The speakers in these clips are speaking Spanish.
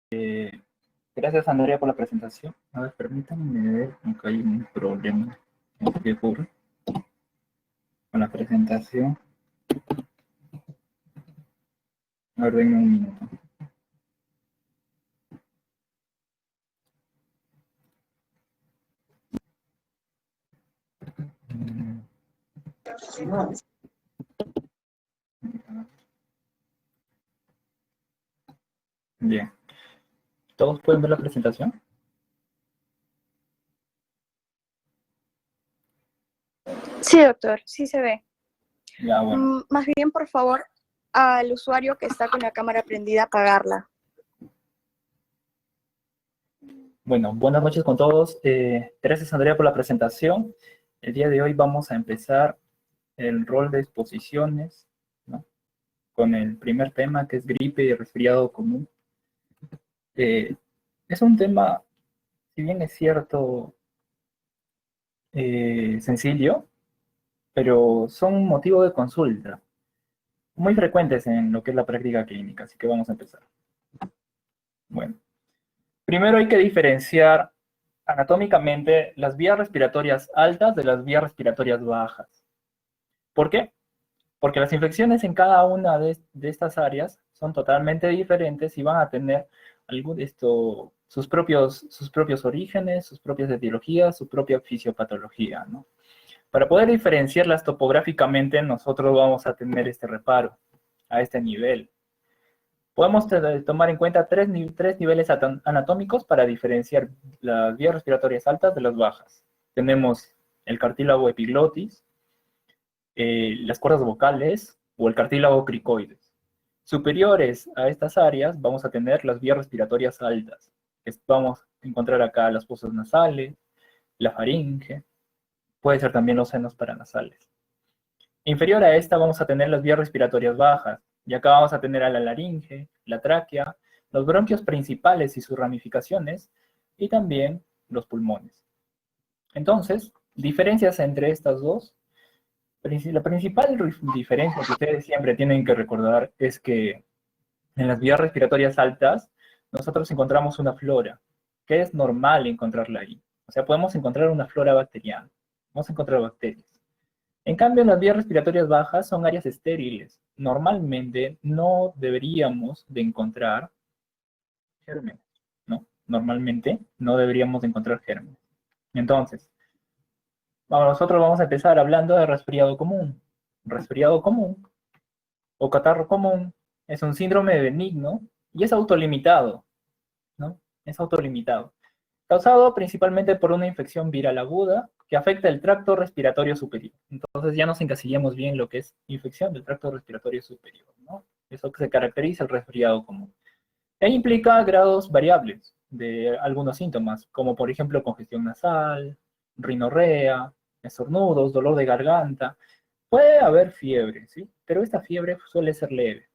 Gracias, Andrea, por la presentación. A ver, permítanme ver, acá hay un problema que ocurre con la presentación. A ver, denme un minuto. Bien. ¿Todos pueden ver la presentación? Sí, doctor, sí se ve. Ya, bueno. Más bien, por favor, al usuario que está con la cámara prendida, apagarla. Bueno, buenas noches con todos. Gracias, Andrea, por la presentación. El día de hoy vamos a empezar el rol de exposiciones, ¿no? Con el primer tema, que es gripe y resfriado común. Es un tema, si bien es cierto, sencillo, pero son motivo de consulta, muy frecuentes en lo que es la práctica clínica, así que vamos a empezar. Bueno, primero hay que diferenciar anatómicamente las vías respiratorias altas de las vías respiratorias bajas. ¿Por qué? Porque las infecciones en cada una de estas áreas son totalmente diferentes y van a tener sus propios orígenes, sus propias etiologías, su propia fisiopatología, ¿no? Para poder diferenciarlas topográficamente, nosotros vamos a tener este reparo a este nivel. Podemos tomar en cuenta tres niveles anatómicos para diferenciar las vías respiratorias altas de las bajas. Tenemos el cartílago epiglotis, las cuerdas vocales o el cartílago cricoides. Superiores a estas áreas vamos a tener las vías respiratorias altas. Vamos a encontrar acá las fosas nasales, la faringe, puede ser también los senos paranasales. Inferior a esta vamos a tener las vías respiratorias bajas, y acá vamos a tener a la laringe, la tráquea, los bronquios principales y sus ramificaciones, y también los pulmones. Entonces, diferencias entre estas dos. La principal diferencia que ustedes siempre tienen que recordar es que en las vías respiratorias altas nosotros encontramos una flora, que es normal encontrarla ahí. O sea, podemos encontrar una flora bacteriana, vamos a encontrar bacterias. En cambio, en las vías respiratorias bajas son áreas estériles. Normalmente no deberíamos de encontrar gérmenes, ¿no? Normalmente no deberíamos de encontrar gérmenes. Entonces, nosotros vamos a empezar hablando de resfriado común. Resfriado común o catarro común es un síndrome benigno y es autolimitado, ¿no? Es autolimitado. Causado principalmente por una infección viral aguda que afecta el tracto respiratorio superior. Entonces ya nos encasillamos bien lo que es infección del tracto respiratorio superior, ¿no? Eso que se caracteriza el resfriado común. E implica grados variables de algunos síntomas, como por ejemplo congestión nasal, rinorrea, estornudos, dolor de garganta. Puede haber fiebre, ¿sí? Pero esta fiebre suele ser leve.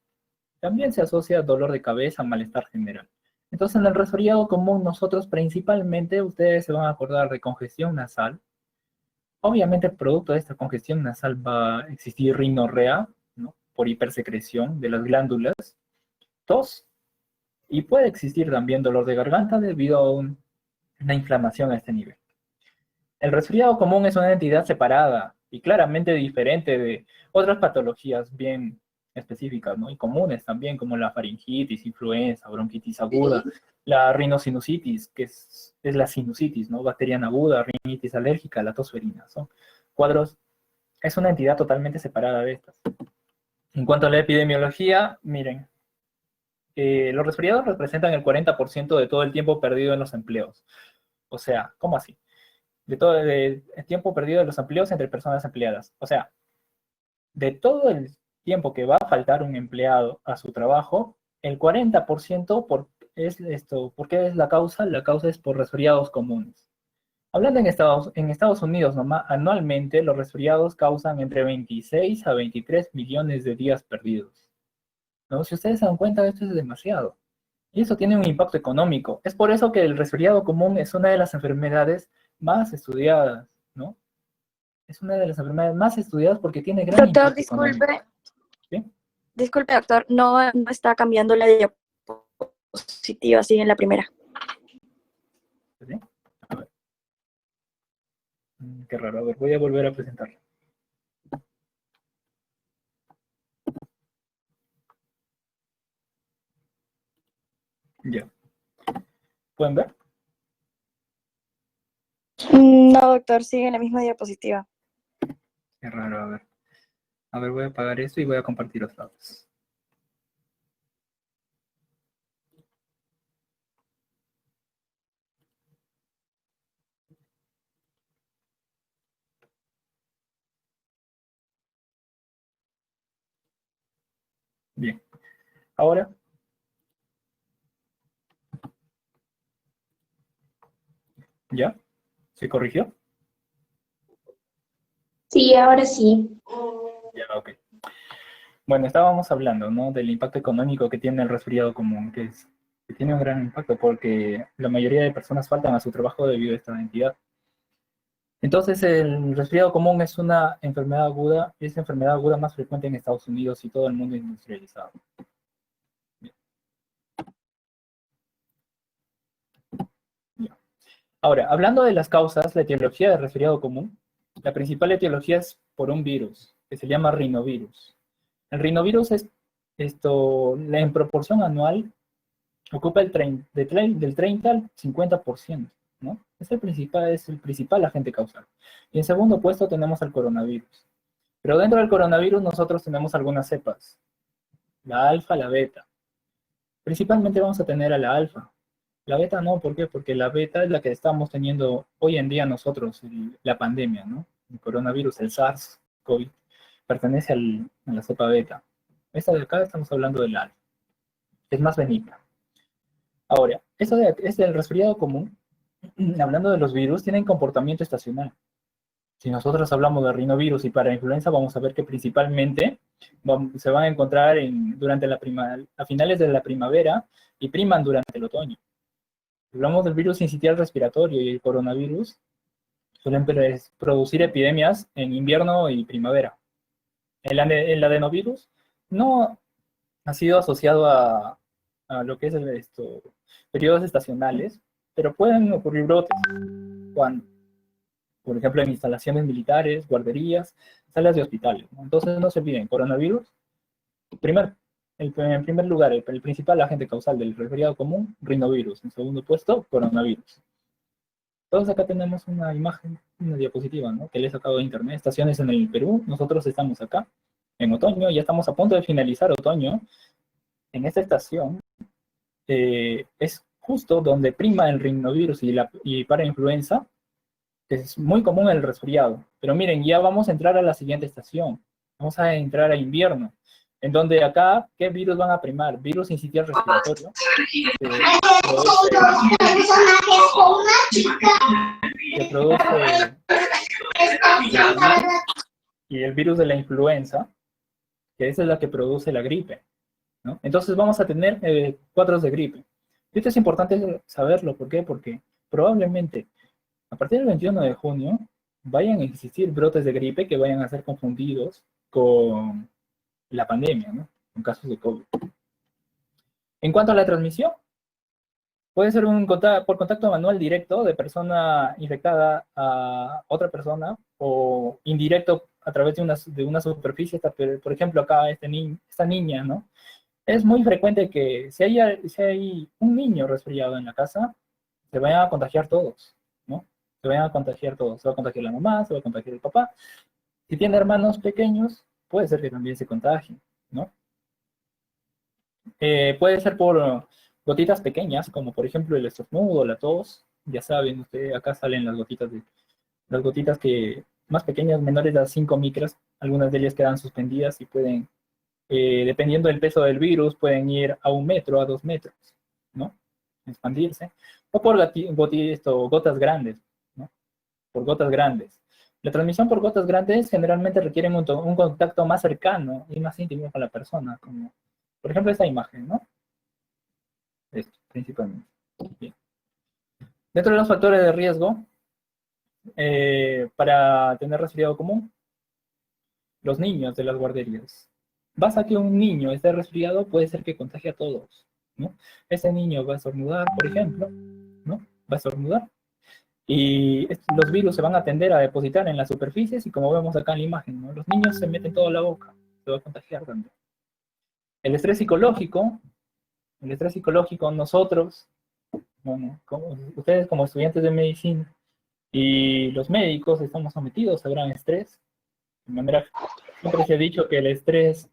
También se asocia a dolor de cabeza, malestar general. Entonces, en el resfriado común, nosotros principalmente, ustedes se van a acordar de congestión nasal. Obviamente, producto de esta congestión nasal va a existir rinorrea, ¿no? Por hipersecreción de las glándulas, tos, y puede existir también dolor de garganta debido a una inflamación a este nivel. El resfriado común es una entidad separada y claramente diferente de otras patologías bien específicas, ¿no? Y comunes también, como la faringitis, influenza, bronquitis aguda, la rinosinusitis, que es la sinusitis, ¿no? Bacteriana aguda, rinitis alérgica, la tosferina. Son cuadros, es una entidad totalmente separada de estas. En cuanto a la epidemiología, miren, los resfriados representan el 40% de todo el tiempo perdido en los empleos. O sea, ¿cómo así? De todo el tiempo perdido de los empleos entre personas empleadas. O sea, de todo el tiempo que va a faltar un empleado a su trabajo, el 40% es esto. ¿Por qué es la causa? La causa es por resfriados comunes. Hablando en Estados Unidos, anualmente los resfriados causan entre 26 a 23 millones de días perdidos, ¿no? Si ustedes se dan cuenta, esto es demasiado. Y eso tiene un impacto económico. Es por eso que el resfriado común es una de las enfermedades más estudiadas, ¿no? Es una de las enfermedades más estudiadas porque tiene gran Doctor, impacto económico. disculpe. ¿Sí? Disculpe, doctor, no está cambiando la diapositiva. diapositiva, sigue en la primera. ¿Sí? A ver. Qué raro. A ver, voy a volver a presentarlo. Ya. ¿Pueden ver? No, doctor, sigue en la misma diapositiva. Qué raro, a ver. A ver, voy a apagar esto y voy a compartir los datos. Bien. Ahora, ¿ya? ¿Se corrigió? Sí, ahora sí. Ya, ok. Bueno, estábamos hablando, ¿no? Del impacto económico que tiene el resfriado común, que tiene un gran impacto porque la mayoría de personas faltan a su trabajo debido a esta entidad. Entonces, el resfriado común es una enfermedad aguda, es la enfermedad aguda más frecuente en Estados Unidos y todo el mundo industrializado. Ya. Ahora, hablando de las causas, la etiología del resfriado común, la principal etiología es por un virus, que se llama rinovirus. El rinovirus es en proporción anual, ocupa del 30 al 50%, ¿no? Es el principal agente causal. Y en segundo puesto tenemos al coronavirus. Pero dentro del coronavirus nosotros tenemos algunas cepas, la alfa, la beta. Principalmente vamos a tener a la alfa. La beta no, ¿por qué? Porque la beta es la que estamos teniendo hoy en día nosotros, la pandemia, ¿no? El coronavirus, el SARS-CoV, pertenece a la cepa beta. Esta de acá estamos hablando del alfa, es más benigna. Ahora, es el resfriado común, hablando de los virus, tienen comportamiento estacional. Si nosotros hablamos de rinovirus y parainfluenza, vamos a ver que principalmente se van a encontrar a finales de la primavera y priman durante el otoño. Si hablamos del virus sincitial respiratorio y el coronavirus, suelen producir epidemias en invierno y primavera. El adenovirus no ha sido asociado a lo que es periodos estacionales, pero pueden ocurrir brotes cuando, por ejemplo, en instalaciones militares, guarderías, salas de hospitales, ¿no? Entonces no se olviden, coronavirus, en primer lugar, el principal agente causal del resfriado común, rinovirus. En segundo puesto, coronavirus. Todos acá tenemos una imagen, una diapositiva, ¿no? Que le he sacado de internet, estaciones en el Perú. Nosotros estamos acá en otoño, ya estamos a punto de finalizar otoño. En esta estación es justo donde prima el rinovirus y parainfluenza, que es muy común el resfriado. Pero miren, ya vamos a entrar a la siguiente estación. Vamos a entrar a invierno, en donde acá, ¿qué virus van a primar? Virus sincitial respiratorio, que produce y el virus de la influenza, que esa es la que produce la gripe, ¿no? Entonces vamos a tener cuadros de gripe. Esto es importante saberlo, ¿por qué? Porque probablemente a partir del 21 de junio vayan a existir brotes de gripe que vayan a ser confundidos con la pandemia, ¿no? En casos de COVID. En cuanto a la transmisión, puede ser por contacto manual directo de persona infectada a otra persona o indirecto a través de una superficie. Por ejemplo, acá esta niña, ¿no? Es muy frecuente que si hay un niño resfriado en la casa, se vayan a contagiar todos, ¿no? Se vayan a contagiar todos. Se va a contagiar la mamá, se va a contagiar el papá. Si tiene hermanos pequeños, puede ser que también se contagien, ¿no? Puede ser por gotitas pequeñas, como por ejemplo el estornudo, la tos. Ya saben, acá salen las gotitas que más pequeñas, menores a 5 micras. Algunas de ellas quedan suspendidas y pueden, dependiendo del peso del virus, pueden ir a 1 metro, a 2 metros, ¿no? Expandirse. O por gotas grandes, ¿no? Por gotas grandes. La transmisión por gotas grandes generalmente requieren un contacto más cercano y más íntimo con la persona, como por ejemplo esta imagen, ¿no? Esto, principalmente. Bien. Dentro de los factores de riesgo para tener resfriado común, los niños de las guarderías. Basta que un niño esté resfriado, puede ser que contagie a todos, ¿no? Ese niño va a estornudar, por ejemplo, ¿no? Va a estornudar. Y los virus se van a tender a depositar en las superficies y como vemos acá en la imagen, ¿no? Los niños se meten todo a la boca, se va a contagiar también. El estrés psicológico, nosotros, bueno, ustedes como estudiantes de medicina y los médicos estamos sometidos a gran estrés. De manera, siempre se ha dicho que el estrés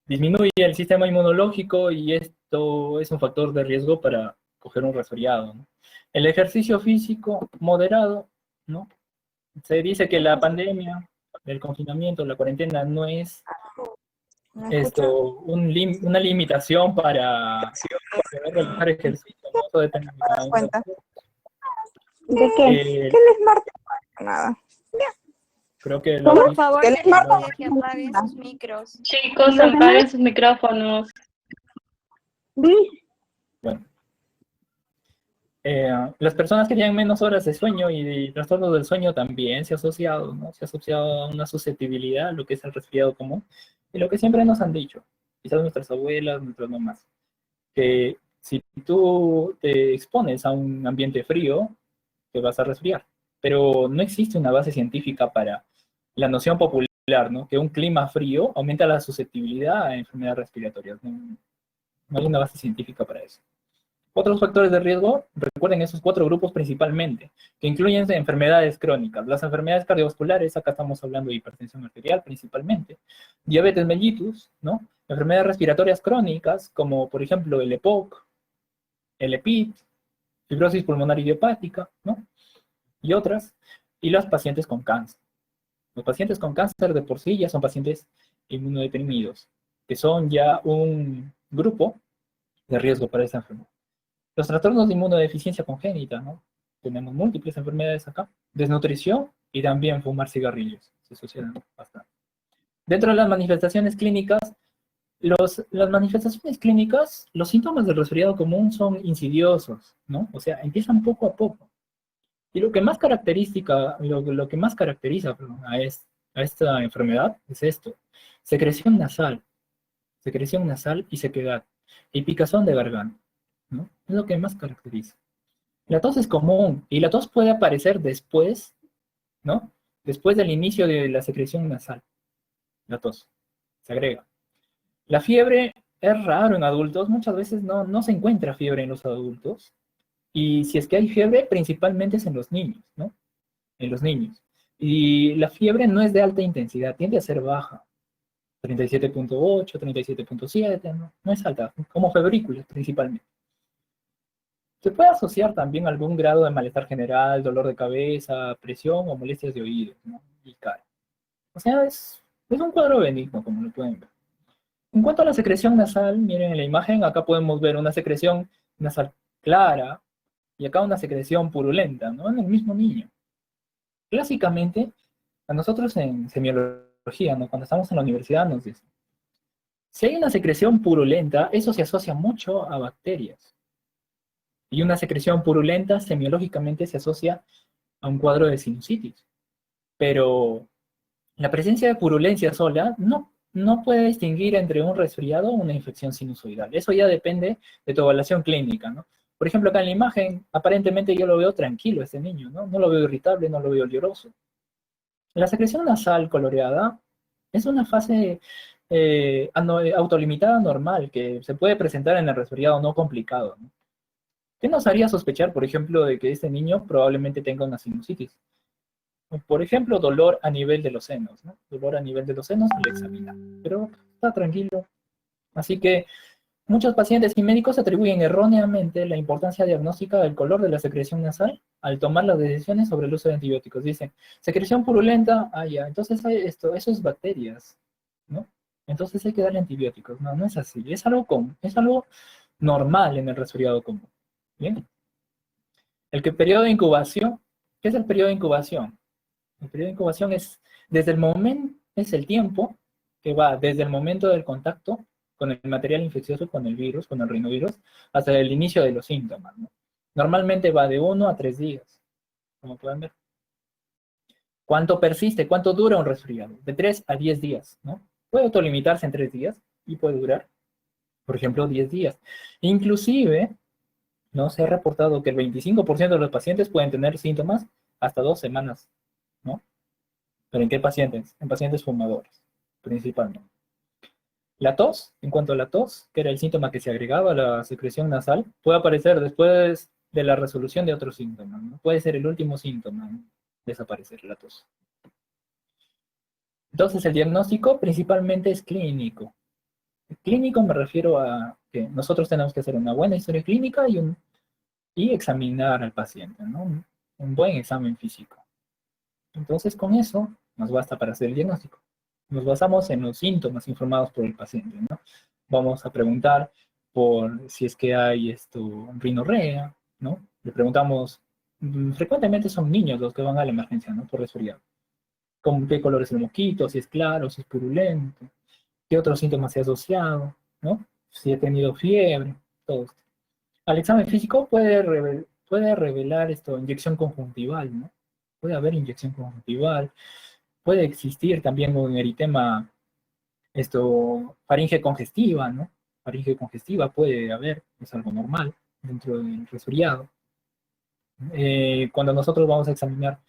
disminuye el sistema inmunológico y esto es un factor de riesgo para coger un resfriado, ¿no? El ejercicio físico moderado, ¿no? Se dice que la pandemia, el confinamiento, la cuarentena no es una limitación para poder realizar ejercicio, ¿no? Eso depende de cada uno. ¿De qué? ¿Qué les marca? Nada. Creo que por favor, se les pide que apaguen sus micros. Chicos, apaguen sus micrófonos. Bueno. Las personas que tienen menos horas de sueño y trastornos del sueño también se ha asociado, ¿no? Se ha asociado a una susceptibilidad a lo que es el resfriado común. Y lo que siempre nos han dicho, quizás nuestras abuelas, nuestras mamás, que si tú te expones a un ambiente frío, te vas a resfriar. Pero no existe una base científica para la noción popular, ¿no? Que un clima frío aumenta la susceptibilidad a enfermedades respiratorias. No hay una base científica para eso. Otros factores de riesgo, recuerden esos 4 grupos principalmente, que incluyen enfermedades crónicas. Las enfermedades cardiovasculares, acá estamos hablando de hipertensión arterial principalmente, diabetes mellitus, ¿no? Enfermedades respiratorias crónicas, como por ejemplo el EPOC, el EPIT, fibrosis pulmonar idiopática, ¿no? Y otras, y los pacientes con cáncer. Los pacientes con cáncer de por sí ya son pacientes inmunodeprimidos, que son ya un grupo de riesgo para esa enfermedad. Los trastornos de inmunodeficiencia congénita, ¿no? Tenemos múltiples enfermedades acá. Desnutrición y también fumar cigarrillos. Se asocian bastante. Dentro de las manifestaciones clínicas, las manifestaciones clínicas, los síntomas del resfriado común son insidiosos, ¿no? O sea, empiezan poco a poco. Y lo que más lo que más caracteriza a esta enfermedad es esto: secreción nasal y sequedad, y picazón de garganta, ¿no? Es lo que más caracteriza. La tos es común y la tos puede aparecer después, ¿no? Después del inicio de la secreción nasal. La tos se agrega. La fiebre es raro en adultos, muchas veces no se encuentra fiebre en los adultos. Y si es que hay fiebre, principalmente es en los niños, ¿no? En los niños. Y la fiebre no es de alta intensidad, tiende a ser baja. 37.8, 37.7, ¿no? No es alta, como febrículas principalmente. Se puede asociar también a algún grado de malestar general, dolor de cabeza, presión o molestias de oídos, ¿no? Y cara. O sea, es un cuadro benigno, como lo pueden ver. En cuanto a la secreción nasal, miren en la imagen, acá podemos ver una secreción nasal clara y acá una secreción purulenta, ¿no? En el mismo niño. Clásicamente, a nosotros en semiología, ¿no? Cuando estamos en la universidad nos dicen, si hay una secreción purulenta, eso se asocia mucho a bacterias. Y una secreción purulenta semiológicamente se asocia a un cuadro de sinusitis. Pero la presencia de purulencia sola no puede distinguir entre un resfriado o una infección sinusoidal. Eso ya depende de tu evaluación clínica, ¿no? Por ejemplo, acá en la imagen, aparentemente yo lo veo tranquilo este niño, ¿no? No lo veo irritable, no lo veo lloroso. La secreción nasal coloreada es una fase autolimitada normal que se puede presentar en el resfriado no complicado, ¿no? ¿Qué nos haría sospechar, por ejemplo, de que este niño probablemente tenga una sinusitis? Por ejemplo, dolor a nivel de los senos, ¿no? Dolor a nivel de los senos al examinar. Pero está tranquilo. Así que muchos pacientes y médicos atribuyen erróneamente la importancia diagnóstica del color de la secreción nasal al tomar las decisiones sobre el uso de antibióticos. Dicen, secreción purulenta, ya, entonces eso es bacterias, ¿no? Entonces hay que darle antibióticos. No, no es así. Es algo normal en el resfriado común. ¿Bien? Periodo de incubación, ¿qué es el periodo de incubación? El periodo de incubación es es el tiempo que va desde el momento del contacto con el material infeccioso, con el virus, con el rinovirus, hasta el inicio de los síntomas, ¿no? Normalmente va de 1 a 3 días, como pueden ver. ¿Cuánto persiste? ¿Cuánto dura un resfriado? De 3 a 10 días, ¿no? Puede autolimitarse en 3 días y puede durar por ejemplo, 10 días. Inclusive, no se ha reportado que el 25% de los pacientes pueden tener síntomas hasta 2 semanas, ¿no? ¿Pero en qué pacientes? En pacientes fumadores, principalmente. La tos, en cuanto a la tos, que era el síntoma que se agregaba a la secreción nasal, puede aparecer después de la resolución de otro síntoma, ¿no? Puede ser el último síntoma, ¿no? Desaparecer la tos. Entonces, el diagnóstico principalmente es clínico. Clínico me refiero a que nosotros tenemos que hacer una buena historia clínica y examinar al paciente, ¿no? Un buen examen físico. Entonces, con eso nos basta para hacer el diagnóstico. Nos basamos en los síntomas informados por el paciente, ¿no? Vamos a preguntar por si es que hay rinorrea, ¿no? Le preguntamos, frecuentemente son niños los que van a la emergencia, ¿no? Por resfriado. ¿Con qué color es el mosquito? Si es claro, si es purulento, qué otros síntomas se ha asociado, ¿no? Si ha tenido fiebre, todo esto. Al examen físico puede revelar inyección conjuntival, ¿no? Puede haber inyección conjuntival, puede existir también un eritema, faringe congestiva, ¿no? Faringe congestiva puede haber, es algo normal dentro del resfriado. Cuando nosotros vamos a examinar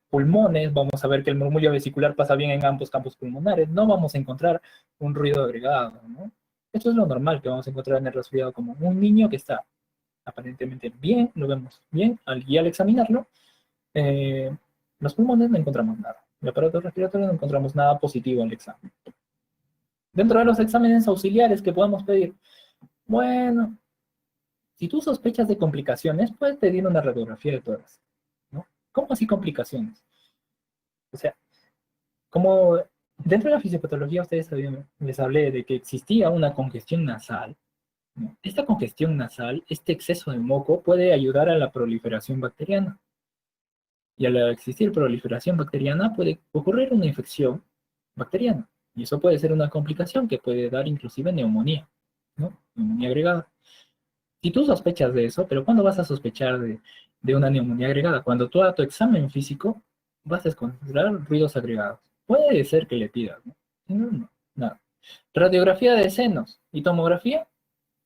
pulmones, vamos a ver que el murmullo vesicular pasa bien en ambos campos pulmonares, no vamos a encontrar un ruido agregado, ¿no? Esto es lo normal que vamos a encontrar en el resfriado, como un niño que está aparentemente bien, lo vemos bien, y al examinarlo, los pulmones no encontramos nada. El aparato respiratorio no encontramos nada positivo en el examen. Dentro de los exámenes auxiliares que podemos pedir, bueno, si tú sospechas de complicaciones, puedes pedir una radiografía de tórax, ¿no? ¿Cómo así complicaciones? O sea, como dentro de la fisiopatología ustedes sabían, les hablé de que existía una congestión nasal, ¿no? Esta congestión nasal, este exceso de moco, puede ayudar a la proliferación bacteriana. Y al existir proliferación bacteriana puede ocurrir una infección bacteriana. Y eso puede ser una complicación que puede dar inclusive neumonía, ¿no? Neumonía agregada. Si tú sospechas de eso, pero ¿cuándo vas a sospechar de una neumonía agregada? Cuando tú a tu examen físico vas a encontrar ruidos agregados. Puede ser que le pidas, ¿no? No, no, nada. Radiografía de senos y tomografía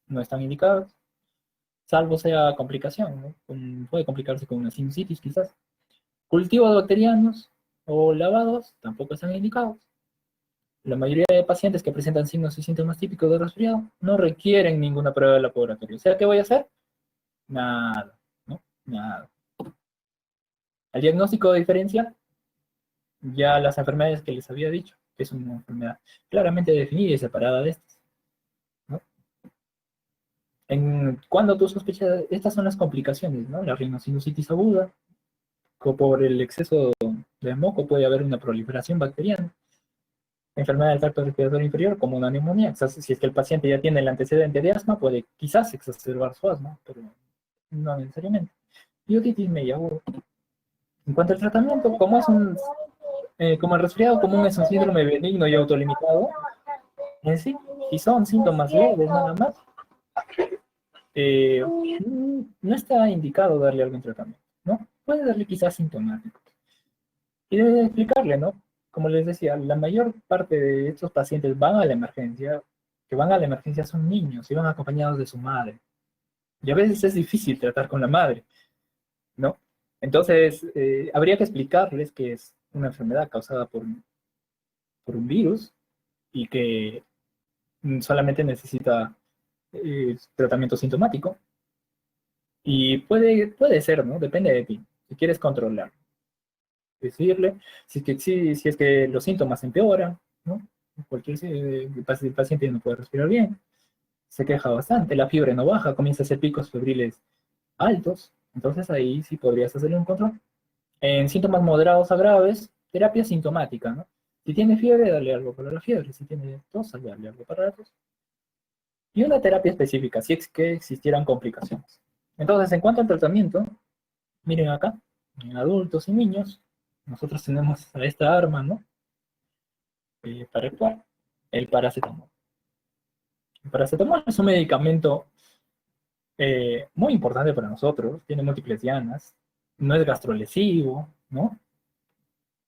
no están indicados, salvo sea complicación, ¿no? Puede complicarse con una sinusitis quizás. Cultivos bacterianos o lavados tampoco están indicados. La mayoría de pacientes que presentan signos y síntomas típicos de resfriado no requieren ninguna prueba de laboratorio. O sea, ¿qué voy a hacer? Nada, ¿no? Nada. El diagnóstico de diferencia, ya las enfermedades que les había dicho, que es una enfermedad claramente definida y separada de estas, ¿no? Cuando tú sospechas, estas son las complicaciones, ¿no? La rinosinusitis aguda, por el exceso de moco puede haber una proliferación bacteriana. Enfermedad del tracto respiratorio inferior, como una neumonía. O sea, si es que el paciente ya tiene el antecedente de asma, puede quizás exacerbar su asma, pero no necesariamente. Y otitis media aguda. En cuanto al tratamiento, como el resfriado común es un síndrome benigno y autolimitado, en sí, si son síntomas leves nada más, no está indicado darle algún tratamiento, ¿no? Puede darle quizás sintomático. Y debe explicarle, ¿no? Como les decía, la mayor parte de estos pacientes que van a la emergencia son niños y van acompañados de su madre. Y a veces es difícil tratar con la madre, ¿no? Entonces, habría que explicarles que es una enfermedad causada por un virus y que solamente necesita tratamiento sintomático. Y puede ser, ¿no? Depende de ti, si quieres controlar. Decirle si es que los síntomas empeoran, ¿no? El paciente no puede respirar bien, se queja bastante, la fiebre no baja, comienza a hacer picos febriles altos, entonces ahí sí podrías hacerle un control. En síntomas moderados a graves, terapia sintomática, ¿no? Si tiene fiebre, dale algo para la fiebre, si tiene tos, dale algo para la tos. Y una terapia específica, si es que existieran complicaciones. Entonces, en cuanto al tratamiento, miren acá, en adultos y niños, nosotros tenemos a esta arma, ¿no? Para actuar, el paracetamol. El paracetamol es un medicamento muy importante para nosotros, tiene múltiples dianas, no es gastrolesivo, ¿no?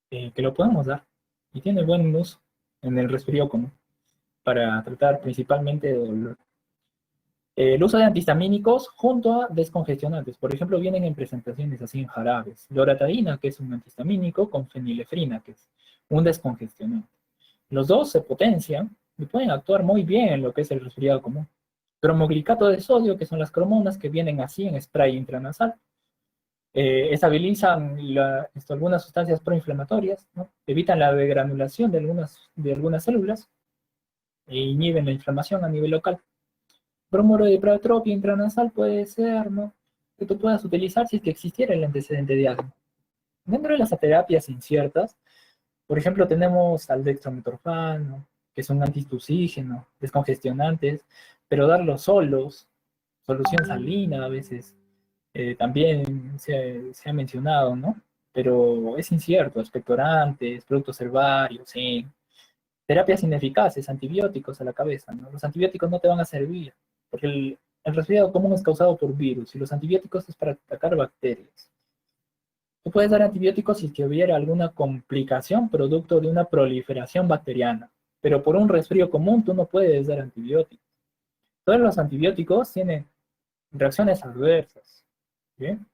Que lo podemos dar y tiene buen uso en el resfriado común para tratar principalmente dolor. El uso de antihistamínicos junto a descongestionantes. Por ejemplo, vienen en presentaciones así en jarabes. Loratadina, que es un antihistamínico, con fenilefrina, que es un descongestionante. Los dos se potencian y pueden actuar muy bien en lo que es el resfriado común. Cromoglicato de sodio, que son las cromonas que vienen así en spray intranasal. Estabilizan algunas sustancias proinflamatorias, ¿no? Evitan la degranulación de algunas células e inhiben la inflamación a nivel local. Bromuro de protropia intranasal puede ser, ¿no?, que tú puedas utilizar si es que existiera el antecedente de asma. Dentro de las terapias inciertas, por ejemplo, tenemos al dextrometorfano, que es un antitusígeno, descongestionantes, pero darlos solos, solución salina a veces, también se ha mencionado, ¿no? Pero es incierto, expectorantes, productos herbarios, sí. Terapias ineficaces, antibióticos a la cabeza, ¿no? Los antibióticos no te van a servir, porque el resfriado común es causado por virus, y los antibióticos es para atacar bacterias. Tú puedes dar antibióticos si es que hubiera alguna complicación producto de una proliferación bacteriana, pero por un resfrío común tú no puedes dar antibióticos. Todos los antibióticos tienen reacciones adversas, ¿bien?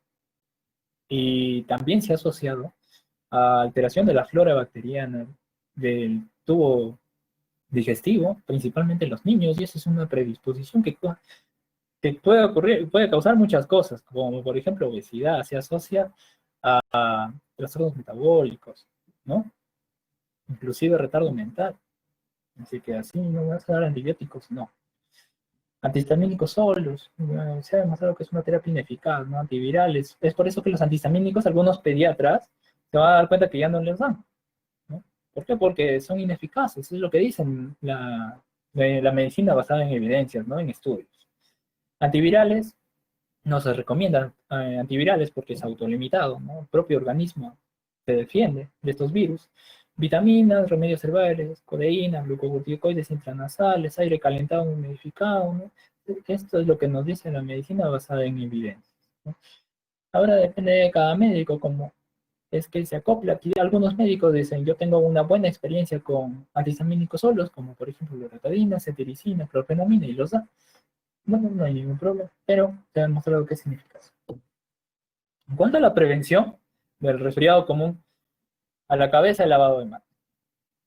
Y también se ha asociado a alteración de la flora bacteriana del tubo digestivo, principalmente en los niños, y eso es una predisposición que puede ocurrir, puede causar muchas cosas, como por ejemplo obesidad, se asocia a trastornos metabólicos, ¿no? Inclusive retardo mental. Así que así no vas a dar antibióticos, no. Antihistamínicos solos, se ha demostrado que es una terapia ineficaz, ¿no? Antivirales. Es por eso que los antihistamínicos, algunos pediatras, se van a dar cuenta que ya no les dan, ¿no? ¿Por qué? Porque son ineficaces, es lo que dicen la medicina basada en evidencias, ¿no? En estudios. Antivirales, no se recomiendan antivirales porque es autolimitado, ¿no? El propio organismo se defiende de estos virus. Vitaminas, remedios herbales, codeína, glucocorticoides intranasales, aire calentado humidificado, ¿no? Esto es lo que nos dice la medicina basada en evidencias, ¿no? Ahora depende de cada médico cómo es que se acopla. Aquí algunos médicos dicen, yo tengo una buena experiencia con antihistamínicos solos, como por ejemplo loratadina, cetiricina, clorfenamina, y los da. Bueno, no hay ningún problema, pero te han mostrado qué significa eso. En cuanto a la prevención del resfriado común, a la cabeza el lavado de manos.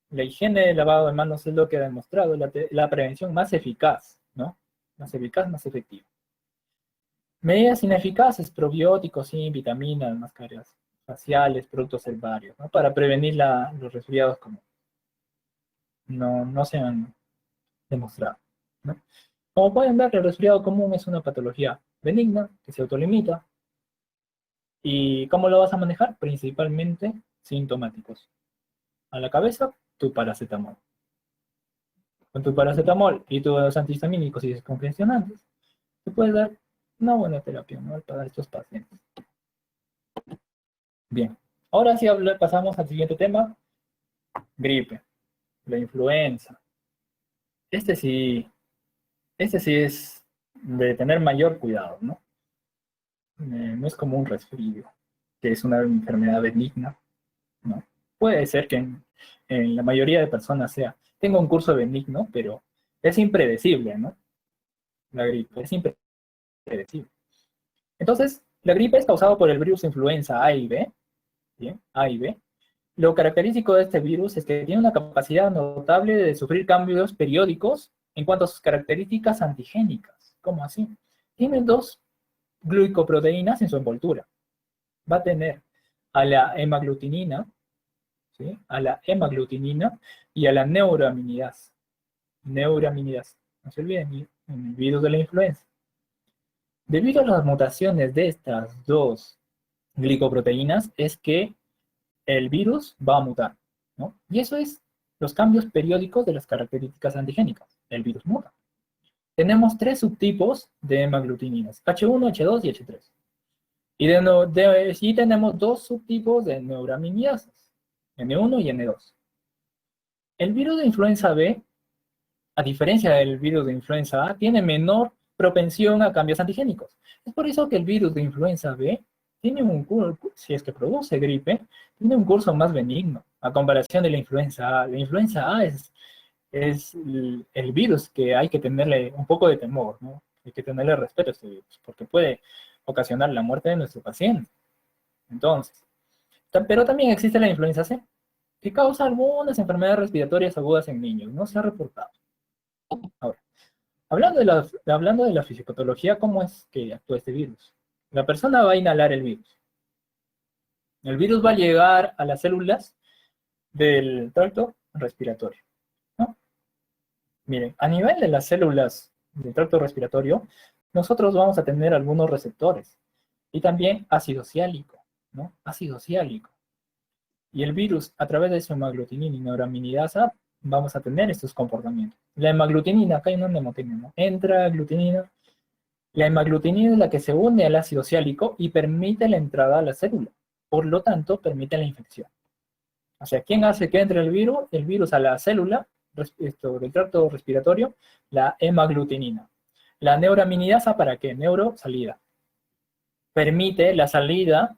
La higiene del lavado de manos es lo que ha demostrado la prevención más eficaz, ¿no? Más eficaz, más efectiva. Medidas ineficaces, probióticos, sí, vitaminas, mascarillas faciales, productos herbarios, ¿no? Para prevenir los resfriados comunes. No se han demostrado, ¿no? Como pueden ver, el resfriado común es una patología benigna que se autolimita. ¿Y cómo lo vas a manejar? Principalmente sintomáticos. A la cabeza, tu paracetamol. Con tu paracetamol y tus antihistamínicos y descongestionantes, te puedes dar una buena terapia, ¿no?, para estos pacientes. Bien, ahora sí pasamos al siguiente tema: gripe, la influenza. Este sí es de tener mayor cuidado, ¿no? No es como un resfrío, que es una enfermedad benigna, ¿no? Puede ser que en la mayoría de personas tenga un curso benigno, pero es impredecible, ¿no? La gripe es impredecible. Entonces, la gripe es causada por el virus influenza A y B, ¿bien? A y B. Lo característico de este virus es que tiene una capacidad notable de sufrir cambios periódicos en cuanto a sus características antigénicas. ¿Cómo así? Tiene dos glicoproteínas en su envoltura. Va a tener a la hemaglutinina, ¿sí?, a la hemaglutinina y a la neuraminidasa. Neuraminidasa. No se olviden, en el virus de la influenza. Debido a las mutaciones de estas dos glicoproteínas es que el virus va a mutar, ¿no? Y eso es los cambios periódicos de las características antigénicas. El virus muta. Tenemos tres subtipos de hemaglutininas: H1, H2 y H3. Y tenemos dos subtipos de neuraminidasas, N1 y N2. El virus de influenza B, a diferencia del virus de influenza A, tiene menor propensión a cambios antigénicos. Es por eso que el virus de influenza B tiene si es que produce gripe, tiene un curso más benigno, a comparación de la influenza A. La influenza A es el virus que hay que tenerle un poco de temor, ¿no? Hay que tenerle respeto a este virus, porque puede ocasionar la muerte de nuestro paciente. Entonces, pero también existe la influenza C, que causa algunas enfermedades respiratorias agudas en niños. No se ha reportado. Ahora, hablando de la fisiopatología, ¿cómo es que actúa este virus? La persona va a inhalar el virus. El virus va a llegar a las células del tracto respiratorio, ¿no? Miren, a nivel de las células del tracto respiratorio, nosotros vamos a tener algunos receptores y también ácido ciálico, ¿no? Ácido ciálico. Y el virus, a través de su hemaglutinina y neuraminidasa, vamos a tener estos comportamientos. La hemaglutinina, acá hay una mnemotécnica, ¿no? Entra glutinina. La hemaglutinina es la que se une al ácido ciálico y permite la entrada a la célula. Por lo tanto, permite la infección. O sea, ¿quién hace que entre el virus? El virus a la célula del tracto respiratorio, la hemaglutinina. La neuraminidasa, ¿para qué? Neuro, salida. Permite la salida.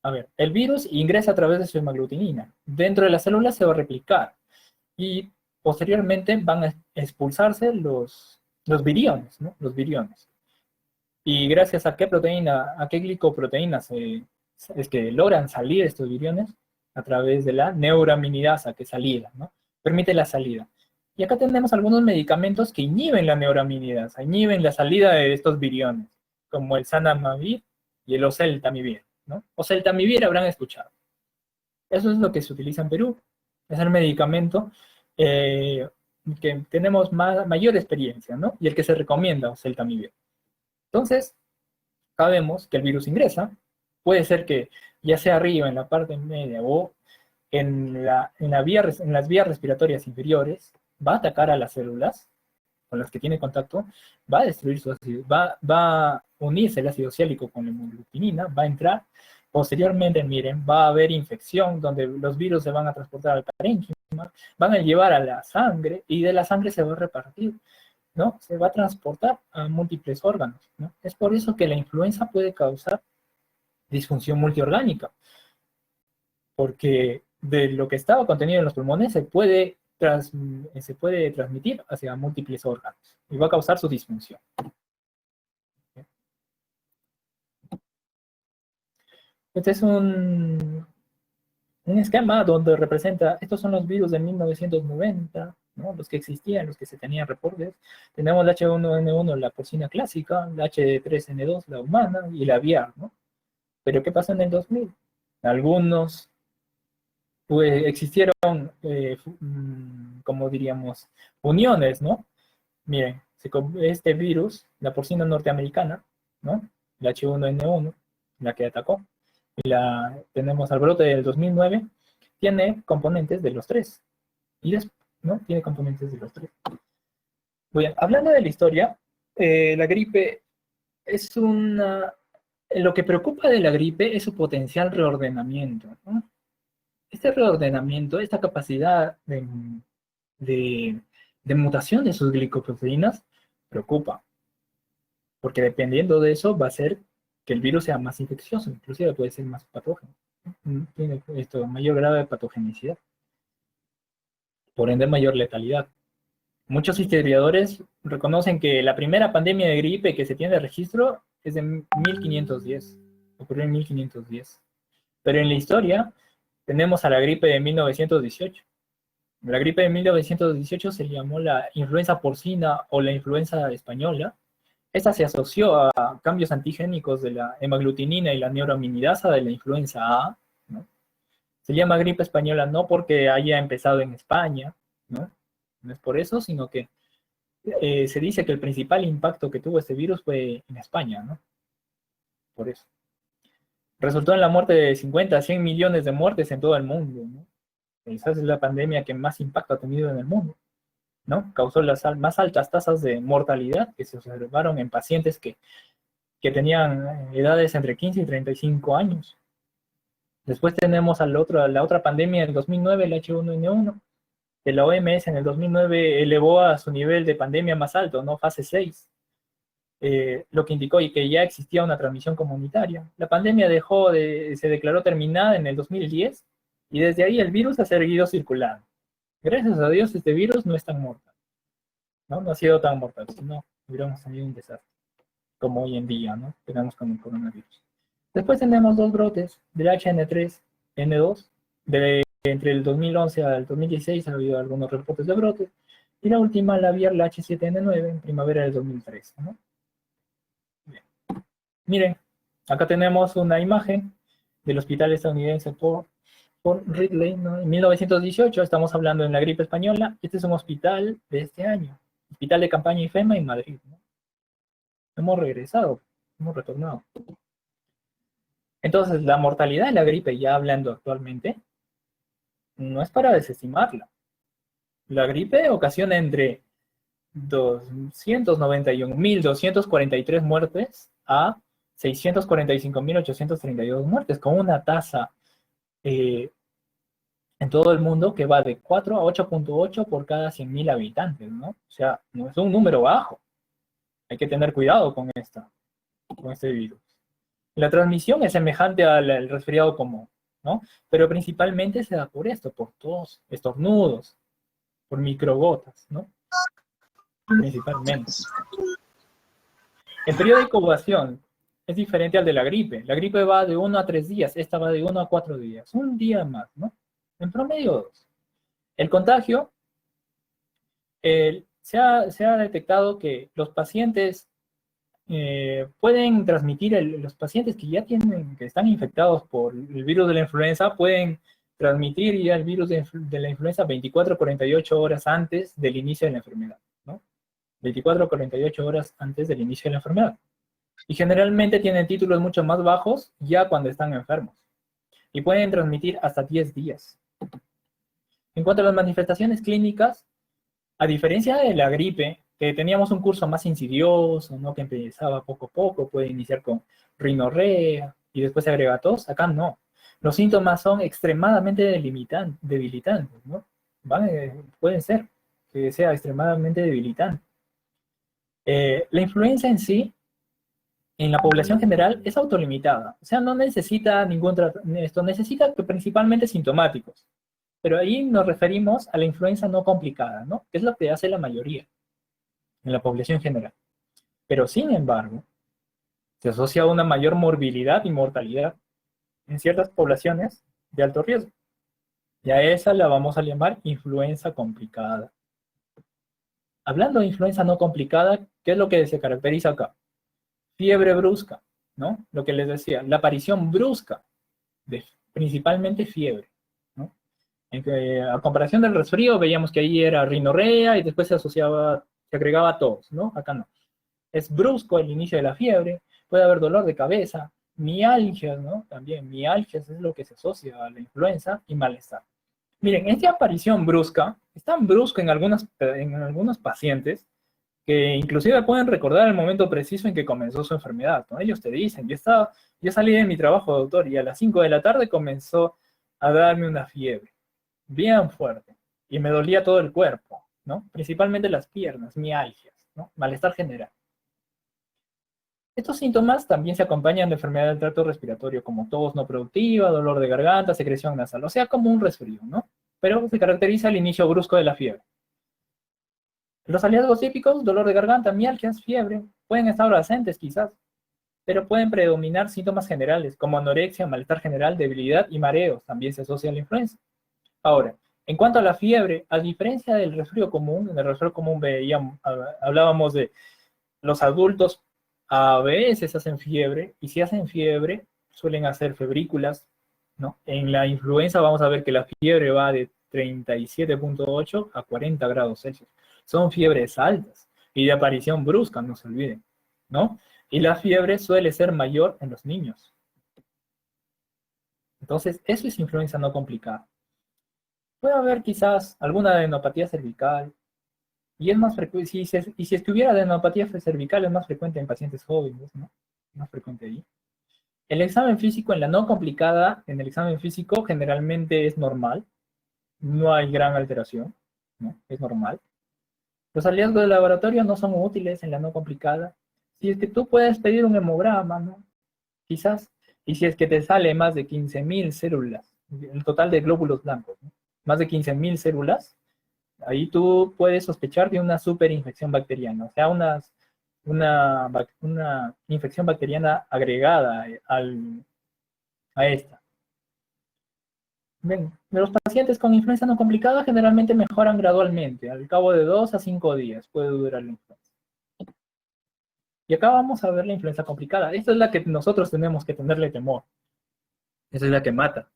A ver, el virus ingresa a través de su hemaglutinina. Dentro de la célula se va a replicar. Y posteriormente van a expulsarse los viriones, ¿no? Los viriones. Y gracias a qué proteína, a qué glicoproteína es que logran salir estos viriones, a través de la neuraminidasa, que es salida, ¿no? Permite la salida. Y acá tenemos algunos medicamentos que inhiben la neuraminidasa, inhiben la salida de estos viriones, como el zanamivir y el oseltamivir, ¿no? Oseltamivir habrán escuchado. Eso es lo que se utiliza en Perú. Es el medicamento que tenemos mayor experiencia, ¿no? Y el que se recomienda, oseltamivir. Entonces, sabemos que el virus ingresa, puede ser que ya sea arriba, en la parte media o en las vías respiratorias inferiores, va a atacar a las células con las que tiene contacto, va a destruir su ácido, va a unirse el ácido ciálico con la hemaglutinina, va a entrar, posteriormente, miren, va a haber infección donde los virus se van a transportar al parénquima, van a llevar a la sangre y de la sangre se va a repartir, ¿no? Se va a transportar a múltiples órganos, ¿no? Es por eso que la influenza puede causar disfunción multiorgánica, porque de lo que estaba contenido en los pulmones se puede transmitir hacia múltiples órganos y va a causar su disfunción. Este es un esquema donde representa, estos son los virus de 1990, ¿no? Los que existían, los que se tenían reportes. Tenemos la H1N1, la porcina clásica, la H3N2, la humana, y la aviar, ¿no? Pero ¿qué pasó en el 2000? Algunos, pues existieron, como diríamos, uniones, ¿no? Miren, este virus, la porcina norteamericana, ¿no? La H1N1, la que atacó, y tenemos al brote del 2009, tiene componentes de los tres. Y ¿no? Tiene componentes de los tres. Bien, hablando de la historia, la gripe es lo que preocupa de la gripe es su potencial reordenamiento, ¿no? Este reordenamiento, esta capacidad de mutación de sus glicoproteínas, preocupa. Porque dependiendo de eso va a ser que el virus sea más infeccioso, inclusive puede ser más patógeno. Tiene mayor grado de patogenicidad. Por ende, mayor letalidad. Muchos historiadores reconocen que la primera pandemia de gripe que se tiene de registro es de 1510. Ocurrió en 1510. Pero en la historia tenemos a la gripe de 1918. La gripe de 1918 se llamó la influenza porcina o la influenza española. Esta se asoció a cambios antigénicos de la hemaglutinina y la neuraminidasa de la influenza A, ¿no? Se llama gripe española no porque haya empezado en España, ¿no? No es por eso, sino que se dice que el principal impacto que tuvo este virus fue en España, ¿no? Por eso. Resultó en la muerte de 50 a 100 millones de muertes en todo el mundo, ¿no? Esa es la pandemia que más impacto ha tenido en el mundo, ¿no? Causó las más altas tasas de mortalidad que se observaron en pacientes que tenían edades entre 15 y 35 años. Después tenemos la otra pandemia del 2009, el H1N1, que la OMS en el 2009 elevó a su nivel de pandemia más alto, ¿no? Fase 6, lo que indicó que ya existía una transmisión comunitaria. La pandemia se declaró terminada en el 2010 y desde ahí el virus ha seguido circulando. Gracias a Dios, este virus no es tan mortal, ¿no? No ha sido tan mortal, si no, hubiéramos tenido un desastre. como hoy en día, ¿no? Tenemos con el coronavirus. Después tenemos dos brotes del H3N2, entre el 2011 al 2016 ha habido algunos reportes de brotes, y la última, la aviar, la H7N9, en primavera del 2013, ¿no? Bien. Miren, acá tenemos una imagen del hospital estadounidense por Ridley, ¿no? En 1918, estamos hablando en la gripe española. Este es un hospital de este año, hospital de campaña IFEMA en Madrid, ¿no? Hemos regresado, hemos retornado. Entonces, la mortalidad de la gripe, ya hablando actualmente, no es para desestimarla. La gripe ocasiona entre 291.243 muertes a 645.832 muertes, con una tasa en todo el mundo que va de 4 a 8.8 por cada 100.000 habitantes, ¿no? O sea, no es un número bajo. Hay que tener cuidado con este virus. La transmisión es semejante al resfriado común, ¿no? Pero principalmente se da por esto, por tos, estornudos, por microgotas, ¿no? Principalmente. El periodo de incubación es diferente al de la gripe. La gripe va de 1 a 3 días, esta va de 1 a 4 días. Un día más, ¿no? En promedio 2. El contagio, se ha detectado que los pacientes pueden transmitir, los pacientes que ya que están infectados por el virus de la influenza, pueden transmitir ya el virus de la influenza 24 a 48 horas antes del inicio de la enfermedad, ¿no? 24 a 48 horas antes del inicio de la enfermedad. Y generalmente tienen títulos mucho más bajos ya cuando están enfermos. Y pueden transmitir hasta 10 días. En cuanto a las manifestaciones clínicas, a diferencia de la gripe, que teníamos un curso más insidioso, ¿no? Que empezaba poco a poco, puede iniciar con rinorrea y después se agrega tos, acá no. Los síntomas son extremadamente debilitantes, ¿no? Pueden ser que sea extremadamente debilitante. La influenza en sí, en la población general, es autolimitada. O sea, no necesita ningún tratamiento, necesita principalmente sintomáticos. Pero ahí nos referimos a la influenza no complicada, ¿no? Que es lo que hace la mayoría en la población general. Pero sin embargo, se asocia a una mayor morbilidad y mortalidad en ciertas poblaciones de alto riesgo. Y a esa la vamos a llamar influenza complicada. Hablando de influenza no complicada, ¿qué es lo que se caracteriza acá? Fiebre brusca, ¿no? Lo que les decía, la aparición brusca de principalmente fiebre, ¿no? A comparación del resfrío, veíamos que ahí era rinorrea y después se agregaba a todos, ¿no? Acá no. Es brusco el inicio de la fiebre, puede haber dolor de cabeza, mialgias, ¿no? También mialgias es lo que se asocia a la influenza y malestar. Miren, esta aparición brusca es tan brusca en algunos pacientes que inclusive pueden recordar el momento preciso en que comenzó su enfermedad, ¿no? Ellos te dicen, yo salí de mi trabajo, doctor, y a las 5 de la tarde comenzó a darme una fiebre, bien fuerte, y me dolía todo el cuerpo, ¿no? Principalmente las piernas, mialgias, ¿no? Malestar general. Estos síntomas también se acompañan de enfermedad del tracto respiratorio, como tos no productiva, dolor de garganta, secreción nasal, o sea, como un resfrío, ¿no? Pero se caracteriza el inicio brusco de la fiebre. Los hallazgos típicos, dolor de garganta, mialgias, fiebre, pueden estar ausentes quizás, pero pueden predominar síntomas generales, como anorexia, malestar general, debilidad y mareos, también se asocia a la influenza. Ahora, en cuanto a la fiebre, a diferencia del resfrío común, en el resfrío común hablábamos de los adultos a veces hacen fiebre, y si hacen fiebre, suelen hacer febrículas, ¿no? En la influenza vamos a ver que la fiebre va de 37.8 a 40 grados Celsius. Son fiebres altas y de aparición brusca, no se olviden, ¿no? Y la fiebre suele ser mayor en los niños. Entonces, eso es influenza no complicada. Puede haber quizás alguna adenopatía cervical, y es más frecuente, y si estuviera adenopatía cervical es más frecuente en pacientes jóvenes, ¿no? Más frecuente ahí. El examen físico en la no complicada, en el examen físico generalmente es normal, no hay gran alteración, ¿no? Es normal. Los hallazgos de laboratorio no son útiles en la no complicada. Si es que tú puedes pedir un hemograma, ¿no? Quizás, y si es que te sale más de 15.000 células, el total de glóbulos blancos, ¿no? Más de 15.000 células, ahí tú puedes sospechar de una superinfección bacteriana, o sea, una infección bacteriana agregada a esta. Bien, los pacientes con influenza no complicada generalmente mejoran gradualmente, al cabo de 2 a 5 días puede durar la influenza. Y acá vamos a ver la influenza complicada. Esta es la que nosotros tenemos que tenerle temor. Esa es la que mata.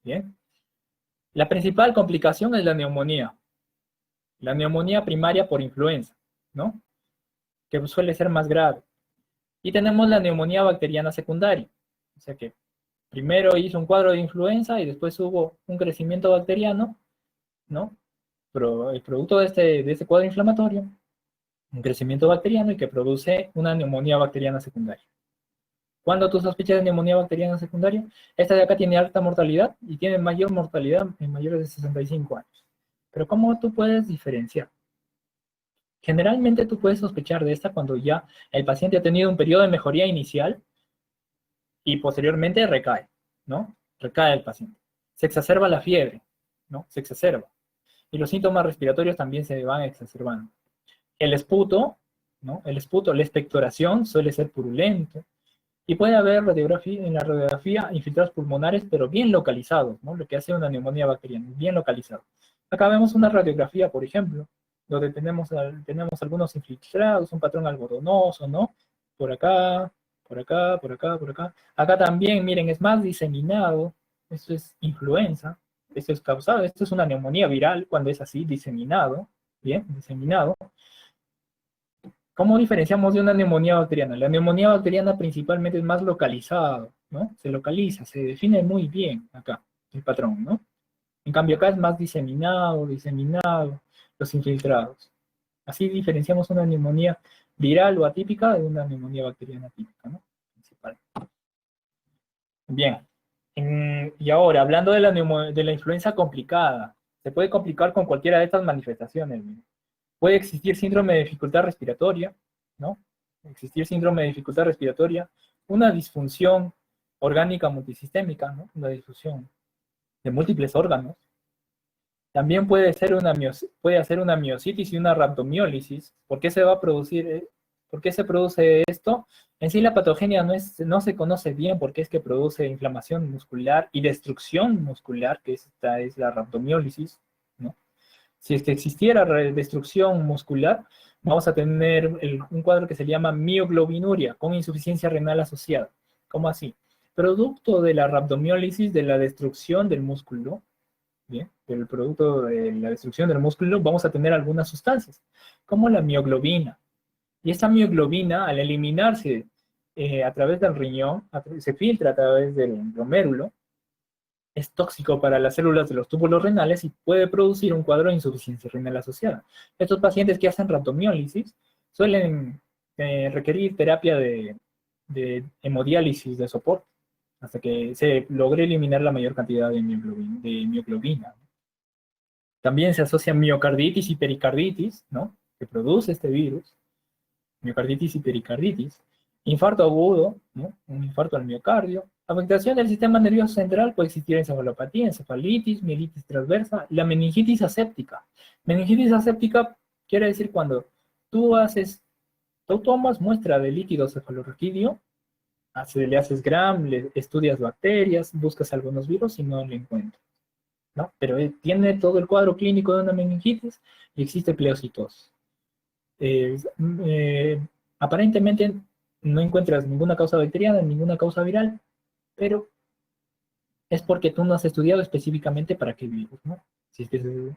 Bien. La principal complicación es la neumonía. La neumonía primaria por influenza, ¿no? Que suele ser más grave. Y tenemos la neumonía bacteriana secundaria. O sea que primero hizo un cuadro de influenza y después hubo un crecimiento bacteriano, ¿no? Pero el producto de este cuadro inflamatorio, un crecimiento bacteriano y que produce una neumonía bacteriana secundaria. ¿Cuándo tú sospechas de neumonía bacteriana secundaria? Esta de acá tiene alta mortalidad y tiene mayor mortalidad en mayores de 65 años. Pero ¿cómo tú puedes diferenciar? Generalmente tú puedes sospechar de esta cuando ya el paciente ha tenido un periodo de mejoría inicial y posteriormente recae, ¿no? Recae el paciente. Se exacerba la fiebre, ¿no? Se exacerba. Y los síntomas respiratorios también se van exacerbando. El esputo, ¿no? El esputo, la expectoración suele ser purulento. Y puede haber en la radiografía infiltrados pulmonares, pero bien localizados, ¿no? Lo que hace una neumonía bacteriana, bien localizado. Acá vemos una radiografía, por ejemplo, donde tenemos algunos infiltrados, un patrón algodonoso, ¿no? Por acá, por acá, por acá, por acá. Acá también, miren, es más diseminado. Esto es influenza. Esto es causado. Esto es una neumonía viral cuando es así, diseminado. Bien, diseminado. ¿Cómo diferenciamos de una neumonía bacteriana? La neumonía bacteriana principalmente es más localizado, ¿no? Se localiza, se define muy bien acá, el patrón, ¿no? En cambio acá es más diseminado, los infiltrados. Así diferenciamos una neumonía viral o atípica de una neumonía bacteriana típica, ¿no? Principal. Bien. Y ahora, hablando de la influenza complicada, se puede complicar con cualquiera de estas manifestaciones, ¿no? Puede existir síndrome de dificultad respiratoria, ¿no? Existir síndrome de dificultad respiratoria, una disfunción orgánica multisistémica, ¿no? Una disfunción de múltiples órganos. También puede hacer una miositis y una rhabdomiólisis. ¿Por qué se va a producir? ¿Por qué se produce esto? En sí la patogenia no se conoce bien por qué es que produce inflamación muscular y destrucción muscular, que esta es la rhabdomiólisis, ¿no? Si es que existiera destrucción muscular, vamos a tener un cuadro que se llama mioglobinuria, con insuficiencia renal asociada. ¿Cómo así? Producto de la rhabdomiólisis, de la destrucción del músculo, ¿bien? Del producto de la destrucción del músculo, vamos a tener algunas sustancias, como la mioglobina. Y esta mioglobina, al eliminarse a través del riñón, se filtra a través del glomérulo, es tóxico para las células de los túbulos renales y puede producir un cuadro de insuficiencia renal asociada. Estos pacientes que hacen rhabdomiólisis suelen requerir terapia de hemodiálisis de soporte hasta que se logre eliminar la mayor cantidad de mioglobina. También se asocia miocarditis y pericarditis, ¿no? Que produce este virus, miocarditis y pericarditis. Infarto agudo, ¿no? Un infarto al miocardio. Afectación del sistema nervioso central, puede existir encefalopatía, encefalitis, mielitis transversa, la meningitis aséptica. Meningitis aséptica quiere decir cuando tú tomas muestra de líquido cefalorraquídeo, le haces gram, le estudias bacterias, buscas algunos virus y no lo encuentras, ¿no? Pero tiene todo el cuadro clínico de una meningitis y existe pleocitosis. Aparentemente no encuentras ninguna causa bacteriana, ninguna causa viral, pero es porque tú no has estudiado específicamente para qué virus, ¿no? Si es que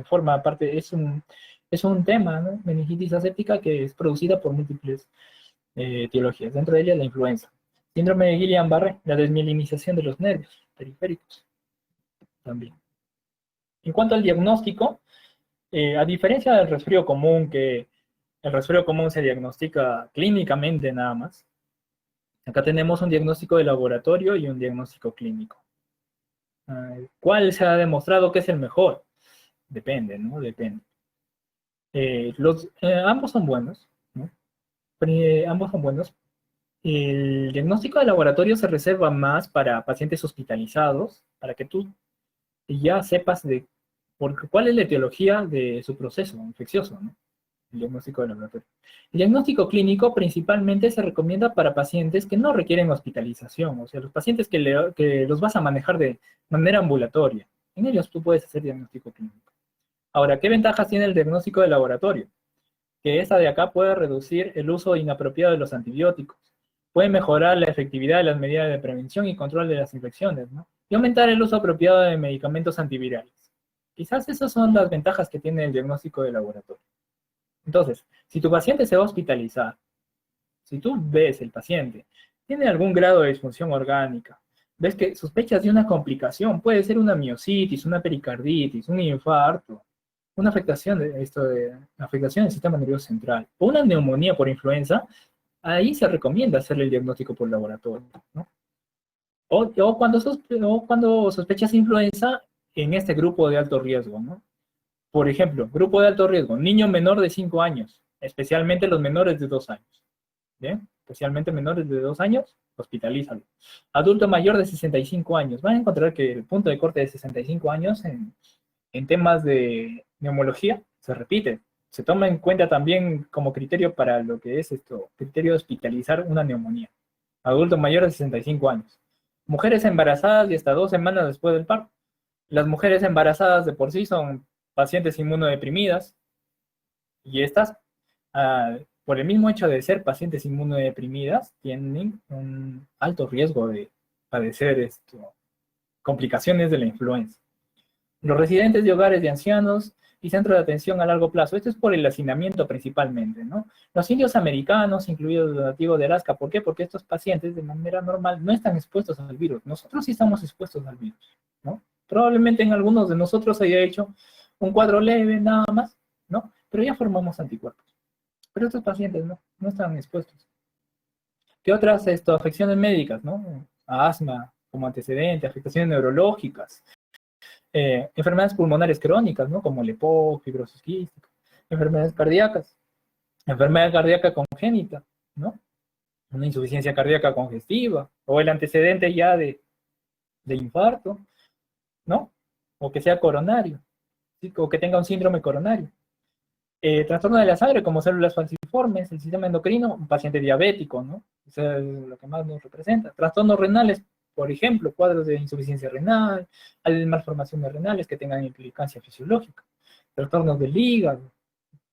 forma parte, es un tema, ¿no? Meningitis aséptica que es producida por múltiples etiologías, dentro de ellas la influenza. Síndrome de Guillain-Barré, la desmielinización de los nervios periféricos, también. En cuanto al diagnóstico, a diferencia del resfrío común, que el resfrío común se diagnostica clínicamente nada más, acá tenemos un diagnóstico de laboratorio y un diagnóstico clínico. ¿Cuál se ha demostrado que es el mejor? Depende, ¿no? Depende. Ambos son buenos, ¿no? Ambos son buenos. El diagnóstico de laboratorio se reserva más para pacientes hospitalizados, para que tú ya sepas cuál es la etiología de su proceso infeccioso, ¿no? el diagnóstico de laboratorio. El diagnóstico clínico principalmente se recomienda para pacientes que no requieren hospitalización, o sea, los pacientes que los vas a manejar de manera ambulatoria. En ellos tú puedes hacer diagnóstico clínico. Ahora, ¿qué ventajas tiene el diagnóstico de laboratorio? Que esta de acá puede reducir el uso inapropiado de los antibióticos, puede mejorar la efectividad de las medidas de prevención y control de las infecciones, ¿no? Y aumentar el uso apropiado de medicamentos antivirales. Quizás esas son las ventajas que tiene el diagnóstico de laboratorio. Entonces, si tu paciente se va a hospitalizar, si tú ves el paciente, tiene algún grado de disfunción orgánica, ves que sospechas de una complicación, puede ser una miositis, una pericarditis, un infarto, una afectación afectación del sistema nervioso central, o una neumonía por influenza, ahí se recomienda hacerle el diagnóstico por laboratorio, ¿no? O cuando sospechas influenza en este grupo de alto riesgo, ¿no? Por ejemplo, grupo de alto riesgo, niño menor de 5 años, especialmente los menores de 2 años. ¿Bien? Especialmente menores de 2 años, hospitalízalo. Adulto mayor de 65 años, van a encontrar que el punto de corte de 65 años en temas de neumología se repite. Se toma en cuenta también como criterio para lo que es criterio de hospitalizar una neumonía. Adulto mayor de 65 años. Mujeres embarazadas y hasta 2 semanas después del parto. Las mujeres embarazadas de por sí son pacientes inmunodeprimidas y estas, por el mismo hecho de ser pacientes inmunodeprimidas, tienen un alto riesgo de padecer complicaciones de la influenza. Los residentes de hogares de ancianos y centros de atención a largo plazo. Esto es por el hacinamiento principalmente, ¿no? Los indios americanos, incluidos los nativos de Alaska, ¿por qué? Porque estos pacientes de manera normal no están expuestos al virus. Nosotros sí estamos expuestos al virus, ¿no? Probablemente en algunos de nosotros haya hecho un cuadro leve nada más, ¿no? Pero ya formamos anticuerpos. Pero estos pacientes no están expuestos. ¿Qué otras afecciones médicas, no? Asma como antecedente, afectaciones neurológicas, enfermedades pulmonares crónicas, ¿no? Como el EPOC, fibrosis quística, enfermedades cardíacas, enfermedad cardíaca congénita, ¿no? Una insuficiencia cardíaca congestiva, o el antecedente ya de infarto, ¿no? O que sea coronario, ¿sí? O que tenga un síndrome coronario. Trastorno de la sangre, como células falciformes, el sistema endocrino, un paciente diabético, ¿no? Eso es lo que más nos representa. Trastornos renales, por ejemplo, cuadros de insuficiencia renal, malformaciones renales que tengan implicancia fisiológica. Trastornos del hígado,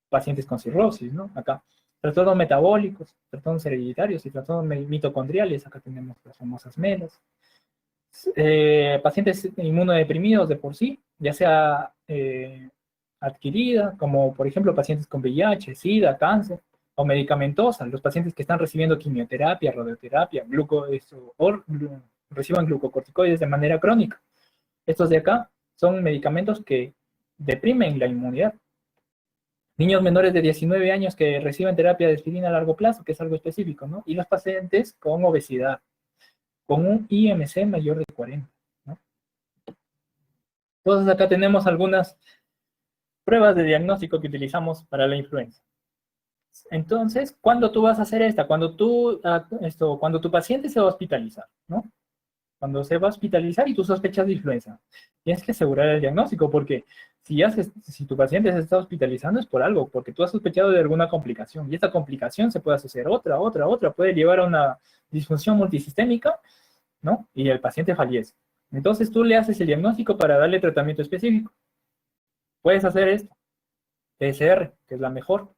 pacientes con cirrosis, ¿no? Acá. Trastornos metabólicos, trastornos hereditarios y trastornos mitocondriales, acá tenemos las famosas MELAS. Pacientes inmunodeprimidos de por sí, ya sea adquirida, como por ejemplo pacientes con VIH, SIDA, cáncer, o medicamentosa, los pacientes que están recibiendo quimioterapia, radioterapia, reciban glucocorticoides de manera crónica. Estos de acá son medicamentos que deprimen la inmunidad. Niños menores de 19 años que reciben terapia de aspirina a largo plazo, que es algo específico, ¿no? Y los pacientes con obesidad, con un IMC mayor de 40, ¿no? Entonces acá tenemos algunas pruebas de diagnóstico que utilizamos para la influenza. Entonces, ¿cuándo tú vas a hacer esta? Cuando tu paciente se va a hospitalizar, ¿no? Cuando se va a hospitalizar y tú sospechas de influenza, tienes que asegurar el diagnóstico, porque si tu paciente se está hospitalizando es por algo, porque tú has sospechado de alguna complicación, y esta complicación se puede asociar otra, puede llevar a una disfunción multisistémica, ¿no? Y el paciente fallece. Entonces tú le haces el diagnóstico para darle tratamiento específico. Puedes hacer esto, PCR, que es la mejor.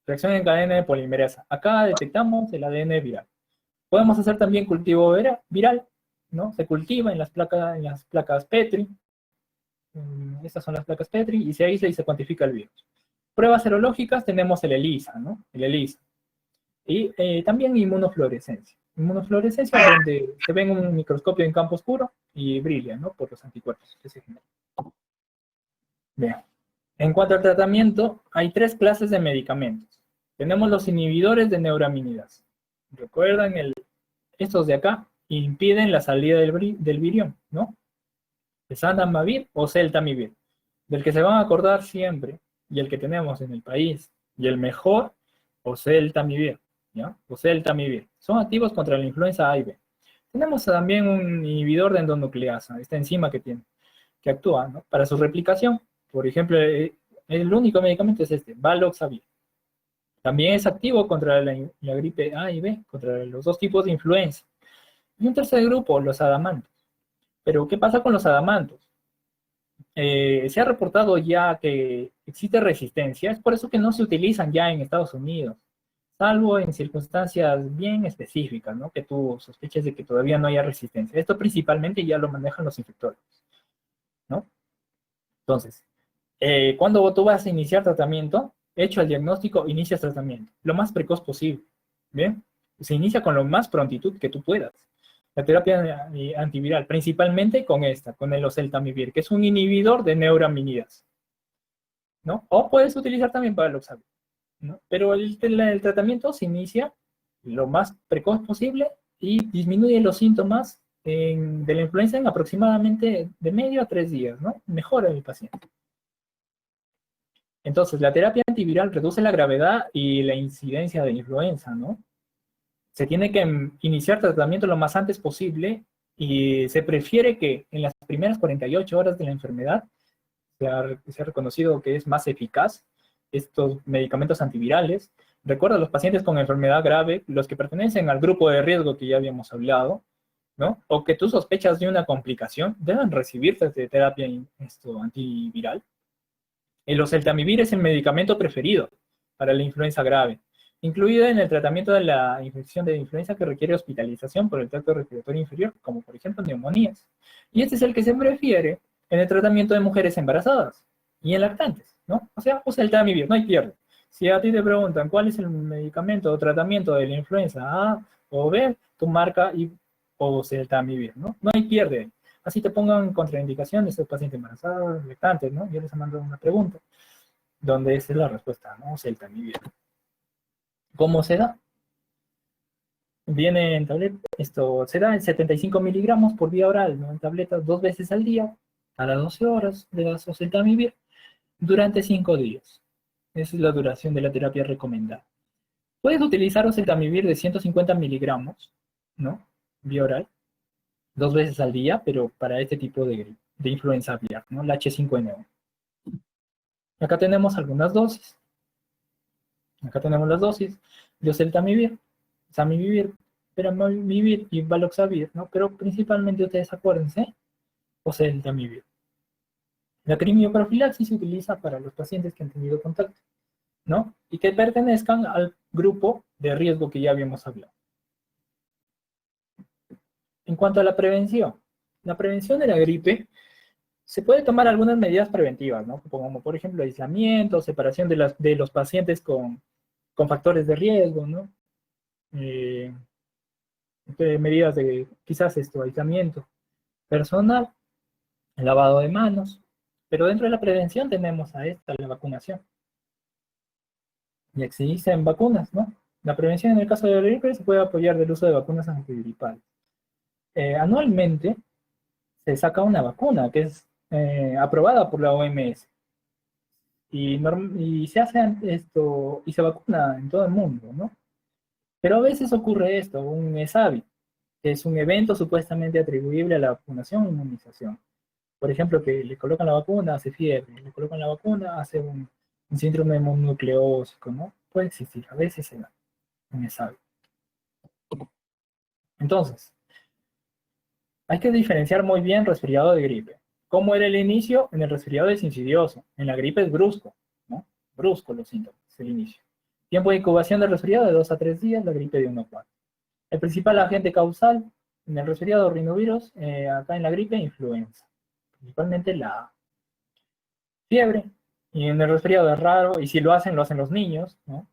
Reacción en cadena de polimerasa. Acá detectamos el ADN viral. Podemos hacer también cultivo viral, ¿no? Se cultiva en las placas Petri. Estas son las placas Petri y se aísla y se cuantifica el virus. Pruebas serológicas tenemos el ELISA, ¿no? El ELISA. Y también inmunofluorescencia. Inmunofluorescencia donde se ve en un microscopio en campo oscuro y brilla, ¿no? Por los anticuerpos que se generan. Bien. En cuanto al tratamiento, hay 3 clases de medicamentos. Tenemos los inhibidores de neuraminidasa. ¿Recuerdan? Estos de acá impiden la salida del virión, ¿no? Ezanamivir o Celtamivir. Del que se van a acordar siempre, y el que tenemos en el país, y el mejor, Oseltamivir, ¿ya? Oseltamivir. Son activos contra la influenza A y B. Tenemos también un inhibidor de endonucleasa, esta enzima que actúa, ¿no? Para su replicación. Por ejemplo, el único medicamento es Valoxavir. También es activo contra la gripe A y B, contra los dos tipos de influenza. Y un tercer grupo, los adamantos. Pero, ¿qué pasa con los adamantos? Se ha reportado ya que existe resistencia, es por eso que no se utilizan ya en Estados Unidos, salvo en circunstancias bien específicas, ¿no? Que tú sospeches de que todavía no haya resistencia. Esto principalmente ya lo manejan los infectólogos, ¿no? Entonces, cuando tú vas a iniciar tratamiento, hecho el diagnóstico, inicias tratamiento, lo más precoz posible, ¿bien? Se inicia con lo más prontitud que tú puedas. La terapia antiviral, principalmente con el oseltamivir, que es un inhibidor de neuraminidasa, ¿no? O puedes utilizar también Valoxavir, ¿no? Pero el tratamiento se inicia lo más precoz posible y disminuye los síntomas de la influenza en aproximadamente de medio a 3 días, ¿no? Mejora el paciente. Entonces, la terapia antiviral reduce la gravedad y la incidencia de influenza, ¿no? Se tiene que iniciar tratamiento lo más antes posible y se prefiere que en las primeras 48 horas de la enfermedad se ha reconocido que es más eficaz estos medicamentos antivirales. Recuerda, los pacientes con enfermedad grave, los que pertenecen al grupo de riesgo que ya habíamos hablado, ¿no? O que tú sospechas de una complicación, deben recibir terapia antiviral. El oseltamivir es el medicamento preferido para la influenza grave, incluida en el tratamiento de la infección de influenza que requiere hospitalización por el tracto respiratorio inferior, como por ejemplo neumonías. Y este es el que se prefiere en el tratamiento de mujeres embarazadas y en lactantes, ¿no? O sea, oseltamivir, no hay pierde. Si a ti te preguntan cuál es el medicamento o tratamiento de la influenza A o B, tú marca oseltamivir, ¿no? No hay pierde. Así te pongan contraindicaciones de paciente embarazado, lactantes, ¿no? Yo les he mandado una pregunta, donde esa es la respuesta, ¿no? Oseltamivir. ¿Cómo se da? Viene en tableta, se da en 75 miligramos por vía oral, ¿no? En tabletas 2 veces al día, a las 12 horas de oseltamivir, durante 5 días. Esa es la duración de la terapia recomendada. Puedes utilizar oseltamivir de 150 miligramos, ¿no? Vía oral, 2 veces al día, pero para este tipo de influenza aviar, ¿no? La H5N1. Acá tenemos algunas dosis. Acá tenemos las dosis de oseltamivir, samivir, peramivir y Valoxavir, ¿no? Pero principalmente ustedes acuérdense, oseltamivir. La quimioprofilaxis se utiliza para los pacientes que han tenido contacto, ¿no? Y que pertenezcan al grupo de riesgo que ya habíamos hablado. En cuanto a la prevención de la gripe, se puede tomar algunas medidas preventivas, ¿no? Como por ejemplo aislamiento, separación de los pacientes con factores de riesgo, ¿no? Medidas de quizás aislamiento personal, lavado de manos, pero dentro de la prevención tenemos la vacunación. Y existen vacunas, ¿no? La prevención en el caso de la gripe se puede apoyar del uso de vacunas antigripales. Anualmente se saca una vacuna que es aprobada por la OMS y se hace y se vacuna en todo el mundo, ¿no? Pero a veces ocurre un ESAVI, que es un evento supuestamente atribuible a la vacunación o inmunización. Por ejemplo, que le colocan la vacuna, hace fiebre, le colocan la vacuna, hace un síndrome mononucleósico, ¿no? Puede existir, a veces se da un ESAVI. Entonces, hay que diferenciar muy bien resfriado de gripe. ¿Cómo era el inicio? En el resfriado es insidioso, en la gripe es brusco, ¿no? Brusco los síntomas, es el inicio. Tiempo de incubación del resfriado de 2 a 3 días, la gripe de 1 a 4. El principal agente causal en el resfriado rinovirus, acá en la gripe, influenza. Principalmente la fiebre. Y en el resfriado es raro, y si lo hacen los niños, ¿no?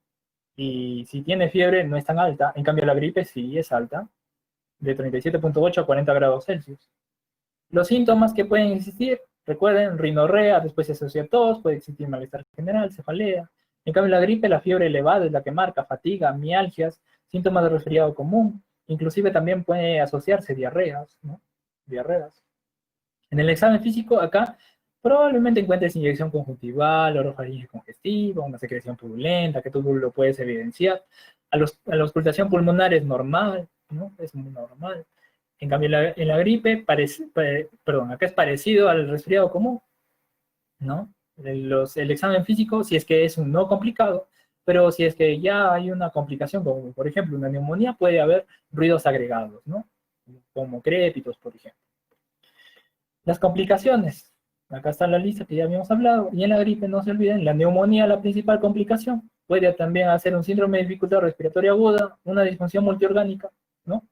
Y si tiene fiebre no es tan alta, en cambio la gripe sí es alta, de 37.8 a 40 grados Celsius. Los síntomas que pueden existir, recuerden, rinorrea, después se asocia a tos, puede existir malestar general, cefalea. En cambio la gripe, la fiebre elevada es la que marca, fatiga, mialgias, síntomas de resfriado común, inclusive también puede asociarse diarreas, ¿no? Diarreas. En el examen físico, acá, probablemente encuentres inyección conjuntival, orofaringe congestiva, una secreción purulenta, que tú lo puedes evidenciar. A la auscultación pulmonar es normal, ¿no? Es muy normal. En cambio, en la gripe, acá es parecido al resfriado común, ¿no? El examen físico, si es que es un no complicado, Pero si es que ya hay una complicación, como por ejemplo una neumonía, puede haber ruidos agregados, ¿no? Como crépitos, por ejemplo. Las complicaciones. Acá está la lista que ya habíamos hablado. Y en la gripe, no se olviden, la neumonía, la principal complicación. Puede también hacer un síndrome de dificultad respiratoria aguda, una disfunción multiorgánica, ¿no?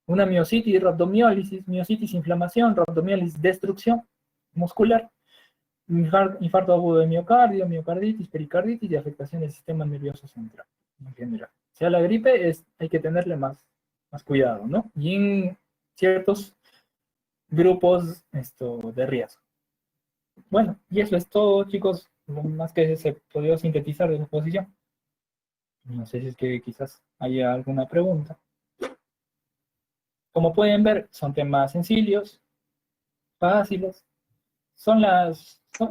Una miositis, rhabdomiólisis, miositis, inflamación, rhabdomiólisis, destrucción muscular, infarto agudo de miocardio, miocarditis, pericarditis y afectación del sistema nervioso central en general. O sea, la gripe hay que tenerle más cuidado, ¿no? Y en ciertos grupos de riesgo. Bueno, y eso es todo, chicos, lo más que se podría sintetizar de la exposición. No sé si es que quizás haya alguna pregunta. Como pueden ver, son temas sencillos, fáciles.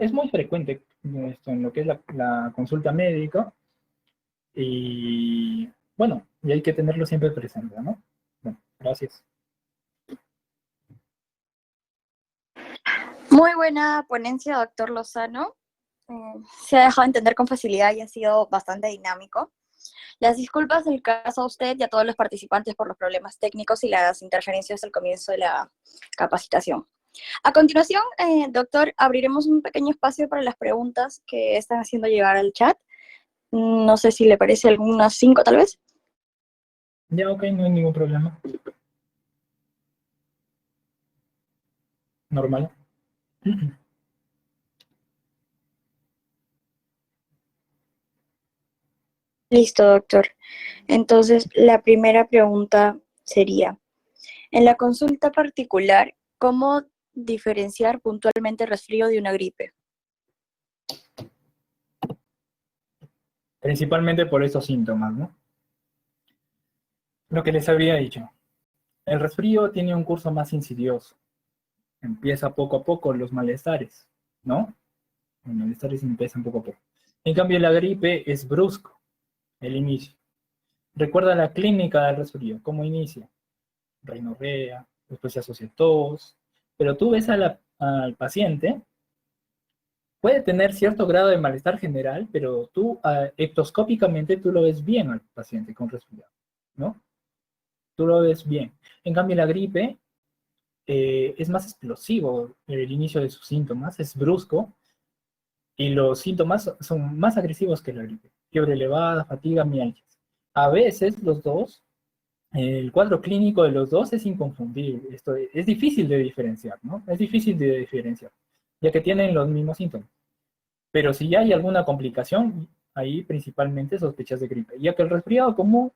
Es muy frecuente esto en lo que es la consulta médica. Y bueno, y hay que tenerlo siempre presente, ¿no? Bueno, gracias. Muy buena ponencia, doctor Lozano. Se ha dejado entender con facilidad y ha sido bastante dinámico. Las disculpas del caso a usted y a todos los participantes por los problemas técnicos y las interferencias al comienzo de la capacitación. A continuación, doctor, abriremos un pequeño espacio para las preguntas que están haciendo llegar al chat. No sé si le parece algunas 5 tal vez. Ya, ok, no hay ningún problema. Normal. Listo, doctor. Entonces, la primera pregunta sería, en la consulta particular, ¿cómo diferenciar puntualmente el resfrío de una gripe? Principalmente por esos síntomas, ¿no? Lo que les había dicho. El resfrío tiene un curso más insidioso. Empieza poco a poco los malestares, ¿no? Los malestares empiezan poco a poco. En cambio, la gripe es brusco, el inicio. Recuerda la clínica del resfrío, cómo inicia. Rainorrea, después se asocia tos, pero tú ves al paciente, puede tener cierto grado de malestar general, pero tú ectoscópicamente tú lo ves bien al paciente con resfriado, ¿no? Tú lo ves bien. En cambio, la gripe es más explosivo el inicio de sus síntomas, es brusco, y los síntomas son más agresivos que la gripe. Fiebre elevada, fatiga, mialgias. A veces los dos, el cuadro clínico de los dos es inconfundible. Esto es difícil de diferenciar, ¿no? Es difícil de diferenciar, ya que tienen los mismos síntomas. Pero si ya hay alguna complicación, ahí principalmente sospechas de gripe, ya que el resfriado común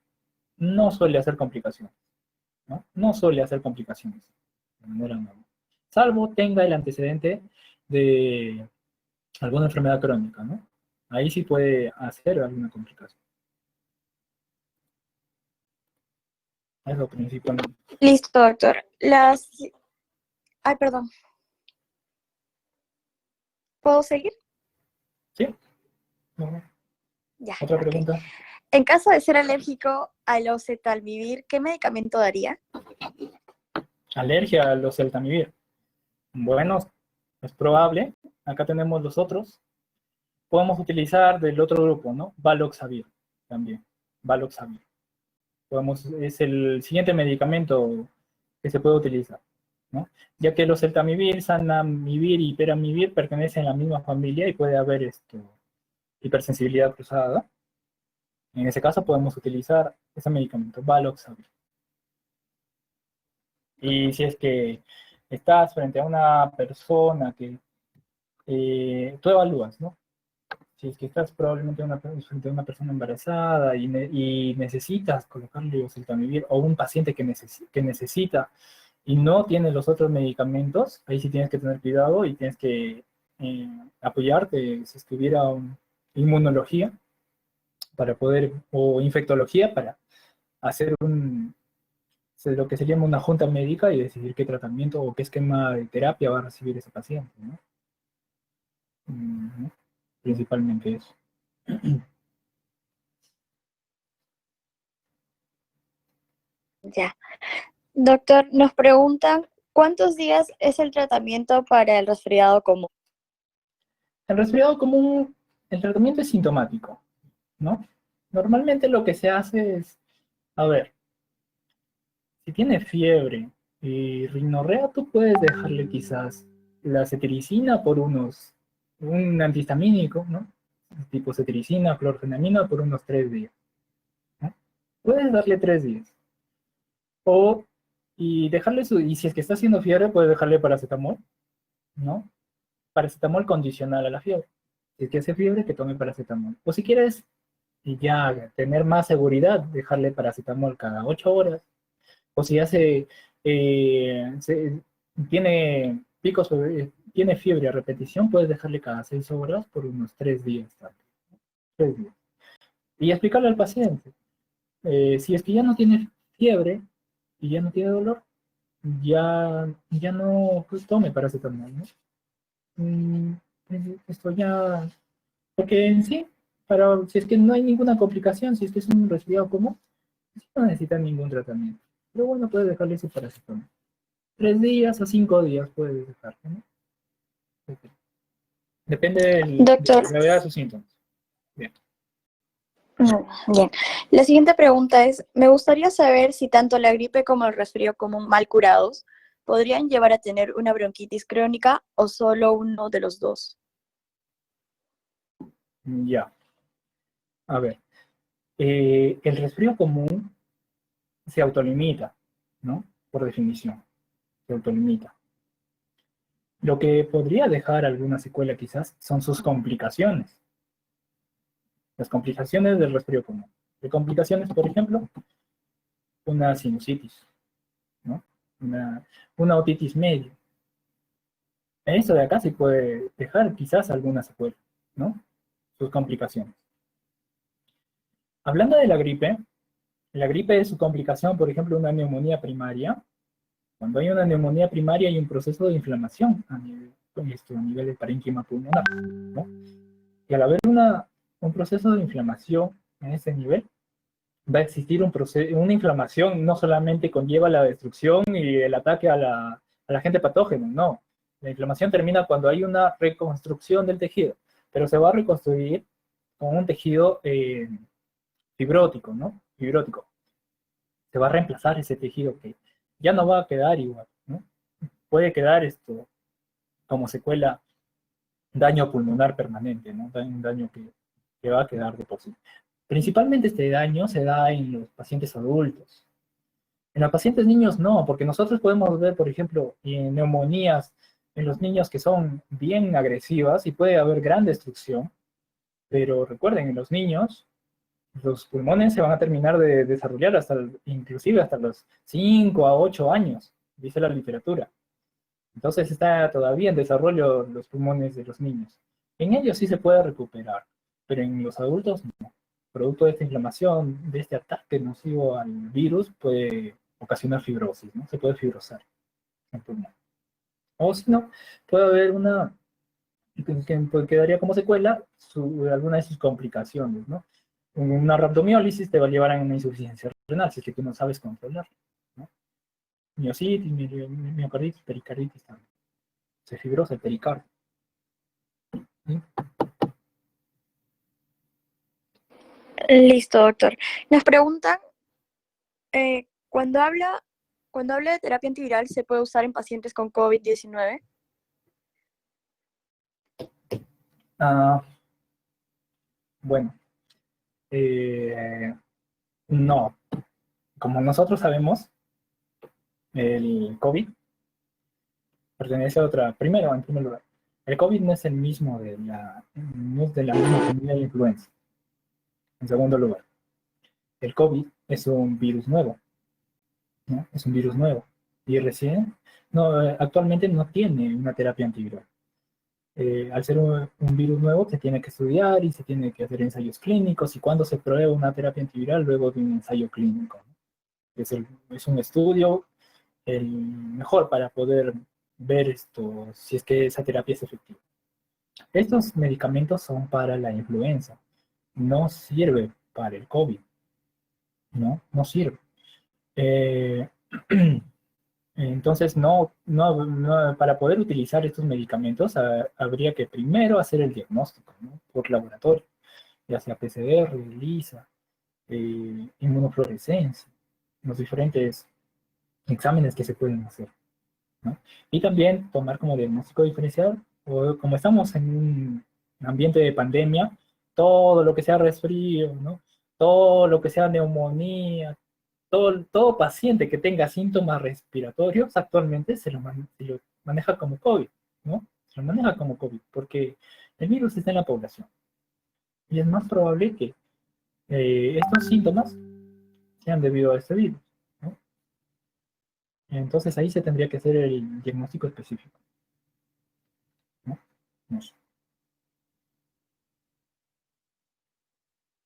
no suele hacer complicaciones, ¿no? No suele hacer complicaciones de manera normal, salvo tenga el antecedente de alguna enfermedad crónica, ¿no? Ahí sí puede hacer alguna complicación. Es lo principal. Listo, doctor. Ay, perdón. ¿Puedo seguir? ¿Sí? Bueno, Ya. ¿otra Ok. pregunta? En caso de ser alérgico al oseltamivir, ¿qué medicamento daría? Alergia al oseltamivir. Bueno, es probable. Acá tenemos los otros. Podemos utilizar del otro grupo, ¿no? Valoxavir también. Valoxavir. Es el siguiente medicamento que se puede utilizar, ¿no? Ya que los oseltamivir, zanamivir y peramivir pertenecen a la misma familia y puede haber hipersensibilidad cruzada. En ese caso podemos utilizar ese medicamento, Valoxavir. Y si es que estás frente a una persona que tú evalúas, ¿no? Si es que estás probablemente frente a una persona embarazada y necesitas colocarle oseltamivir, o un paciente que necesita y no tiene los otros medicamentos, ahí sí tienes que tener cuidado y tienes que apoyarte si estuviera inmunología para poder, o infectología para hacer lo que se llama una junta médica y decidir qué tratamiento o qué esquema de terapia va a recibir ese paciente, ¿no? Principalmente eso. Ya. Doctor, nos preguntan, ¿cuántos días es el tratamiento para el resfriado común? El resfriado común, el tratamiento es sintomático, ¿no? Normalmente lo que se hace es, a ver, si tiene fiebre y rinorrea, tú puedes dejarle quizás la cetiricina por un antihistamínico, ¿no? Tipo cetiricina, clorfenamina por unos 3 días, ¿no? Puedes darle 3 días. O, y si es que está haciendo fiebre, puedes dejarle paracetamol, ¿no? Paracetamol condicional a la fiebre. Si es que hace fiebre, que tome paracetamol. O si quieres ya tener más seguridad, dejarle paracetamol cada 8 horas. O si hace, tiene picos, tiene fiebre a repetición, puedes dejarle cada 6 horas por unos 3 días. 3 días. Y explicarle al paciente, si es que ya no tiene fiebre y ya no tiene dolor, ya no pues, tome paracetamol, ¿no? Mm, Esto ya, porque en sí, si es que no hay ninguna complicación, si es que es un resfriado común, no necesita ningún tratamiento. Pero bueno, puedes dejarle su paracetamol. 3 días a 5 días puedes dejarlo, ¿no? Depende de Doctor, la gravedad de sus síntomas. Bien. bien. La siguiente pregunta es, me gustaría saber si tanto la gripe como el resfrío común mal curados podrían llevar a tener una bronquitis crónica o solo uno de los dos. Ya. A ver. El resfrío común se autolimita, ¿no? Por definición, se autolimita. Lo que podría dejar alguna secuela quizás son sus complicaciones. Las complicaciones del resfrío común. De complicaciones, por ejemplo, una sinusitis, ¿no? Una otitis media. Eso de acá sí puede dejar quizás alguna secuela, ¿no? Sus complicaciones. Hablando de la gripe es su complicación, por ejemplo, una neumonía primaria. Cuando hay una neumonía primaria hay un proceso de inflamación a nivel del parénquima pulmonar, ¿no? Y al haber un proceso de inflamación en ese nivel, va a existir una inflamación, no solamente conlleva la destrucción y el ataque al agente patógeno, no. La inflamación termina cuando hay una reconstrucción del tejido, pero se va a reconstruir con un tejido fibrótico, ¿no? Fibrótico. Se va a reemplazar ese tejido que ya no va a quedar igual, ¿no? Puede quedar como secuela daño pulmonar permanente, ¿no? Un daño que va a quedar de por sí. Principalmente este daño se da en los pacientes adultos. En los pacientes niños no, porque nosotros podemos ver, por ejemplo, neumonías en los niños que son bien agresivas y puede haber gran destrucción, pero recuerden, en los niños los pulmones se van a terminar de desarrollar inclusive hasta los 5 a 8 años, dice la literatura. Entonces está todavía en desarrollo los pulmones de los niños. En ellos sí se puede recuperar, pero en los adultos no. Producto de esta inflamación, de este ataque nocivo al virus, puede ocasionar fibrosis, ¿no? Se puede fibrosar el pulmón. O si no, puede haber que quedaría como secuela alguna de sus complicaciones, ¿no? Una rhabdomiólisis te va a llevar a una insuficiencia renal, si es que tú no sabes controlar, ¿no? Miositis, miocarditis, pericarditis también. Se fibrosa el pericardio. ¿Sí? Listo, doctor. Nos preguntan, cuando habla de terapia antiviral, ¿se puede usar en pacientes con COVID-19? Ah, bueno, no. Como nosotros sabemos, el COVID pertenece a otra. Primero, en primer lugar, el COVID no es el mismo no es de la misma familia de la influenza. En segundo lugar, el COVID es un virus nuevo, ¿no? Es un virus nuevo. Y actualmente no tiene una terapia antiviral. Al ser un virus nuevo, se tiene que estudiar y se tiene que hacer ensayos clínicos. Y cuando se prueba una terapia antiviral, luego de un ensayo clínico, ¿no? Es un estudio el mejor para poder ver si es que esa terapia es efectiva. Estos medicamentos son para la influenza, no sirve para el COVID, no sirve. Eh, entonces, para poder utilizar estos medicamentos habría que primero hacer el diagnóstico, ¿no? Por laboratorio, ya sea PCR, ELISA, inmunofluorescencia, los diferentes exámenes que se pueden hacer, ¿no? Y también tomar como diagnóstico diferencial, o como estamos en un ambiente de pandemia, todo lo que sea resfrío, ¿no? Todo lo que sea neumonía, todo paciente que tenga síntomas respiratorios actualmente se lo maneja como COVID, ¿no? Se lo maneja como COVID, porque el virus está en la población. Y es más probable que estos síntomas sean debido a este virus, ¿no? Entonces ahí se tendría que hacer el diagnóstico específico, ¿no? No sé.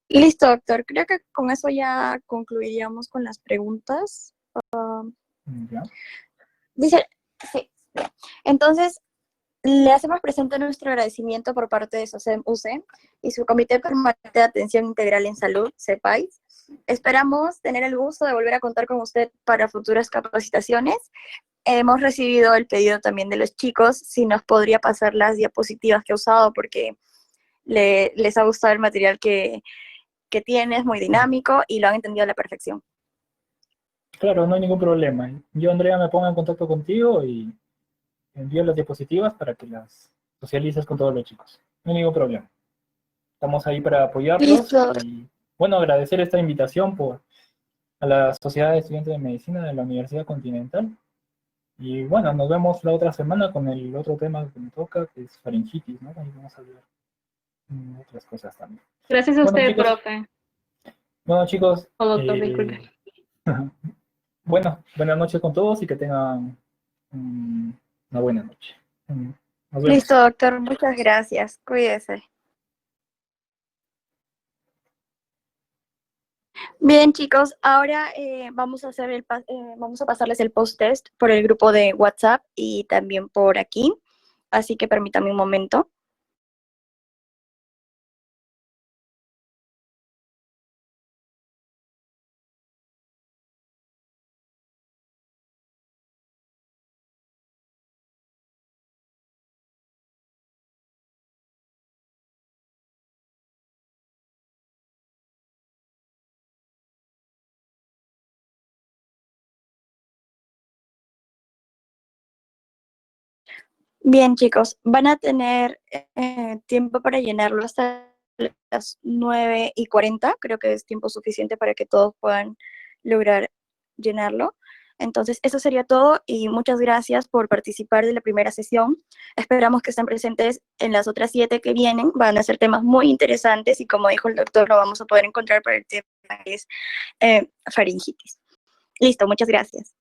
Listo, doctor. Creo que con eso ya concluiríamos con las preguntas. ¿Ya? Dice, sí, bien. Entonces, le hacemos presente nuestro agradecimiento por parte de SOCEM-UC y su Comité Permanente de Atención Integral en Salud, CEPAIS. Esperamos tener el gusto de volver a contar con usted para futuras capacitaciones. Hemos recibido el pedido también de los chicos, si nos podría pasar las diapositivas que ha usado, porque les ha gustado el material que tiene, es muy dinámico y lo han entendido a la perfección. Claro, no hay ningún problema. Yo, Andrea, me pongo en contacto contigo y envío las diapositivas para que las socialices con todos los chicos. No hay ningún problema. Estamos ahí para apoyarlos. Listo. Y, bueno, agradecer esta invitación a la Sociedad de Estudiantes de Medicina de la Universidad Continental. Y bueno, nos vemos la otra semana con el otro tema que me toca, que es faringitis, ¿no? Ahí vamos a ver otras cosas también. Gracias a Bueno, usted, chicos, profe. bueno, chicos, O doctor, disculpe. bueno, buenas noches con todos y que tengan una buena noche. Nos vemos. Listo, doctor. Muchas gracias. Cuídese. Bien, chicos, ahora vamos a hacer vamos a pasarles el post-test por el grupo de WhatsApp y también por aquí. Así que permítame un momento. Bien, chicos, van a tener tiempo para llenarlo hasta las 9:40. Creo que es tiempo suficiente para que todos puedan lograr llenarlo. Entonces, eso sería todo y muchas gracias por participar de la primera sesión. Esperamos que estén presentes en las otras 7 que vienen. Van a ser temas muy interesantes y, como dijo el doctor, lo vamos a poder encontrar para el tema que es faringitis. Listo, muchas gracias.